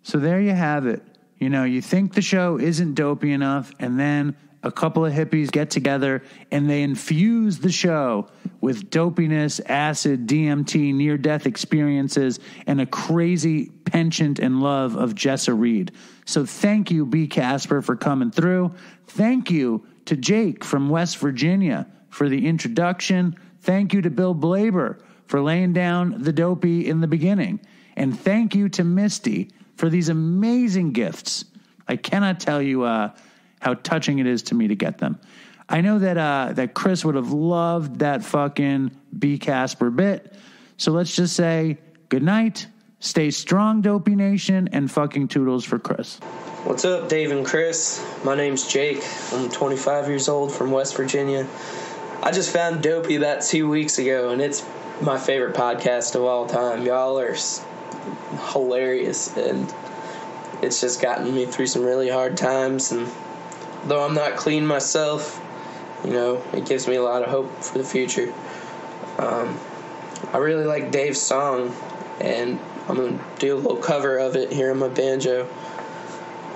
So there you have it. You know, you think the show isn't dopey enough, and then a couple of hippies get together and they infuse the show with dopiness, acid, DMT, near-death experiences, and a crazy penchant and love of Jessa Reed. So thank you, B. Casper, for coming through. Thank you to Jake from West Virginia for the introduction. Thank you to Bill Blaber for laying down the dopey in the beginning. And thank you to Misty for these amazing gifts. I cannot tell you how touching it is to me to get them. I know that Chris would have loved that fucking B. Casper bit. So let's just say good night, stay strong, Dopey Nation, and fucking toodles for Chris. What's up, Dave and Chris? My name's Jake. I'm 25 years old from West Virginia. I just found Dopey about 2 weeks ago, and it's my favorite podcast of all time. Y'all are hilarious, and it's just gotten me through some really hard times, and though I'm not clean myself, it gives me a lot of hope for the future. I really like Dave's song, and I'm going to do a little cover of it here on my banjo.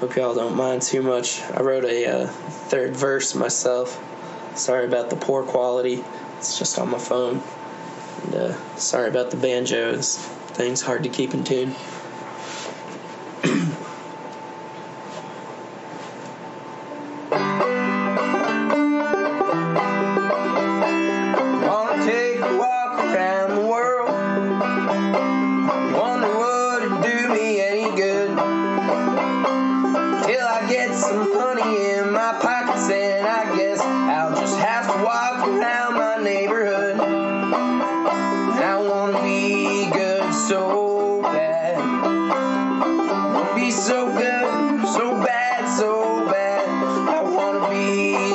Hope y'all don't mind too much. I wrote a third verse myself. Sorry about the poor quality. It's just on my phone. And sorry about the banjo. This thing's hard to keep in tune. So good, so bad, so bad. I wanna be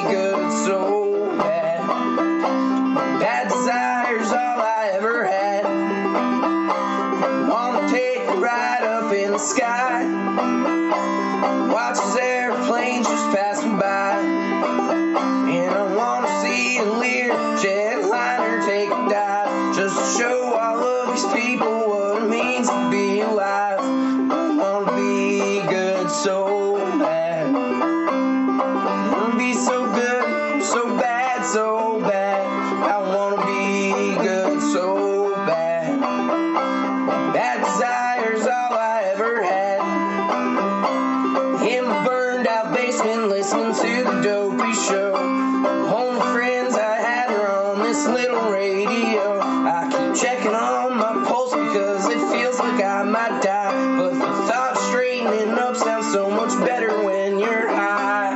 checking on my pulse because it feels like I might die. But the thought of straightening up sounds so much better when you're high.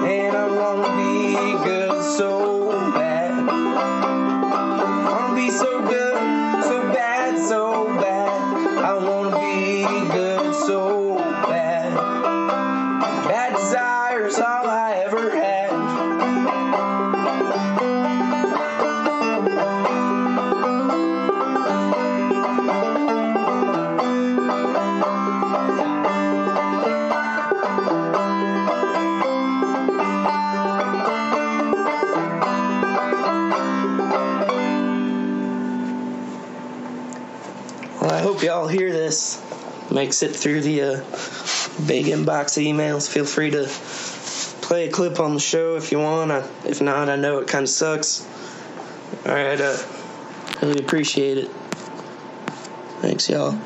And I wanna be good so bad. I wanna be so good, so bad, so bad. I wanna be good so bad. Bad desire's all I ever had. Well, I hope y'all hear this. Makes it through the big inbox of emails. Feel free to play a clip on the show if you want. If not, I know it kind of sucks. All right, really appreciate it. Thanks, y'all.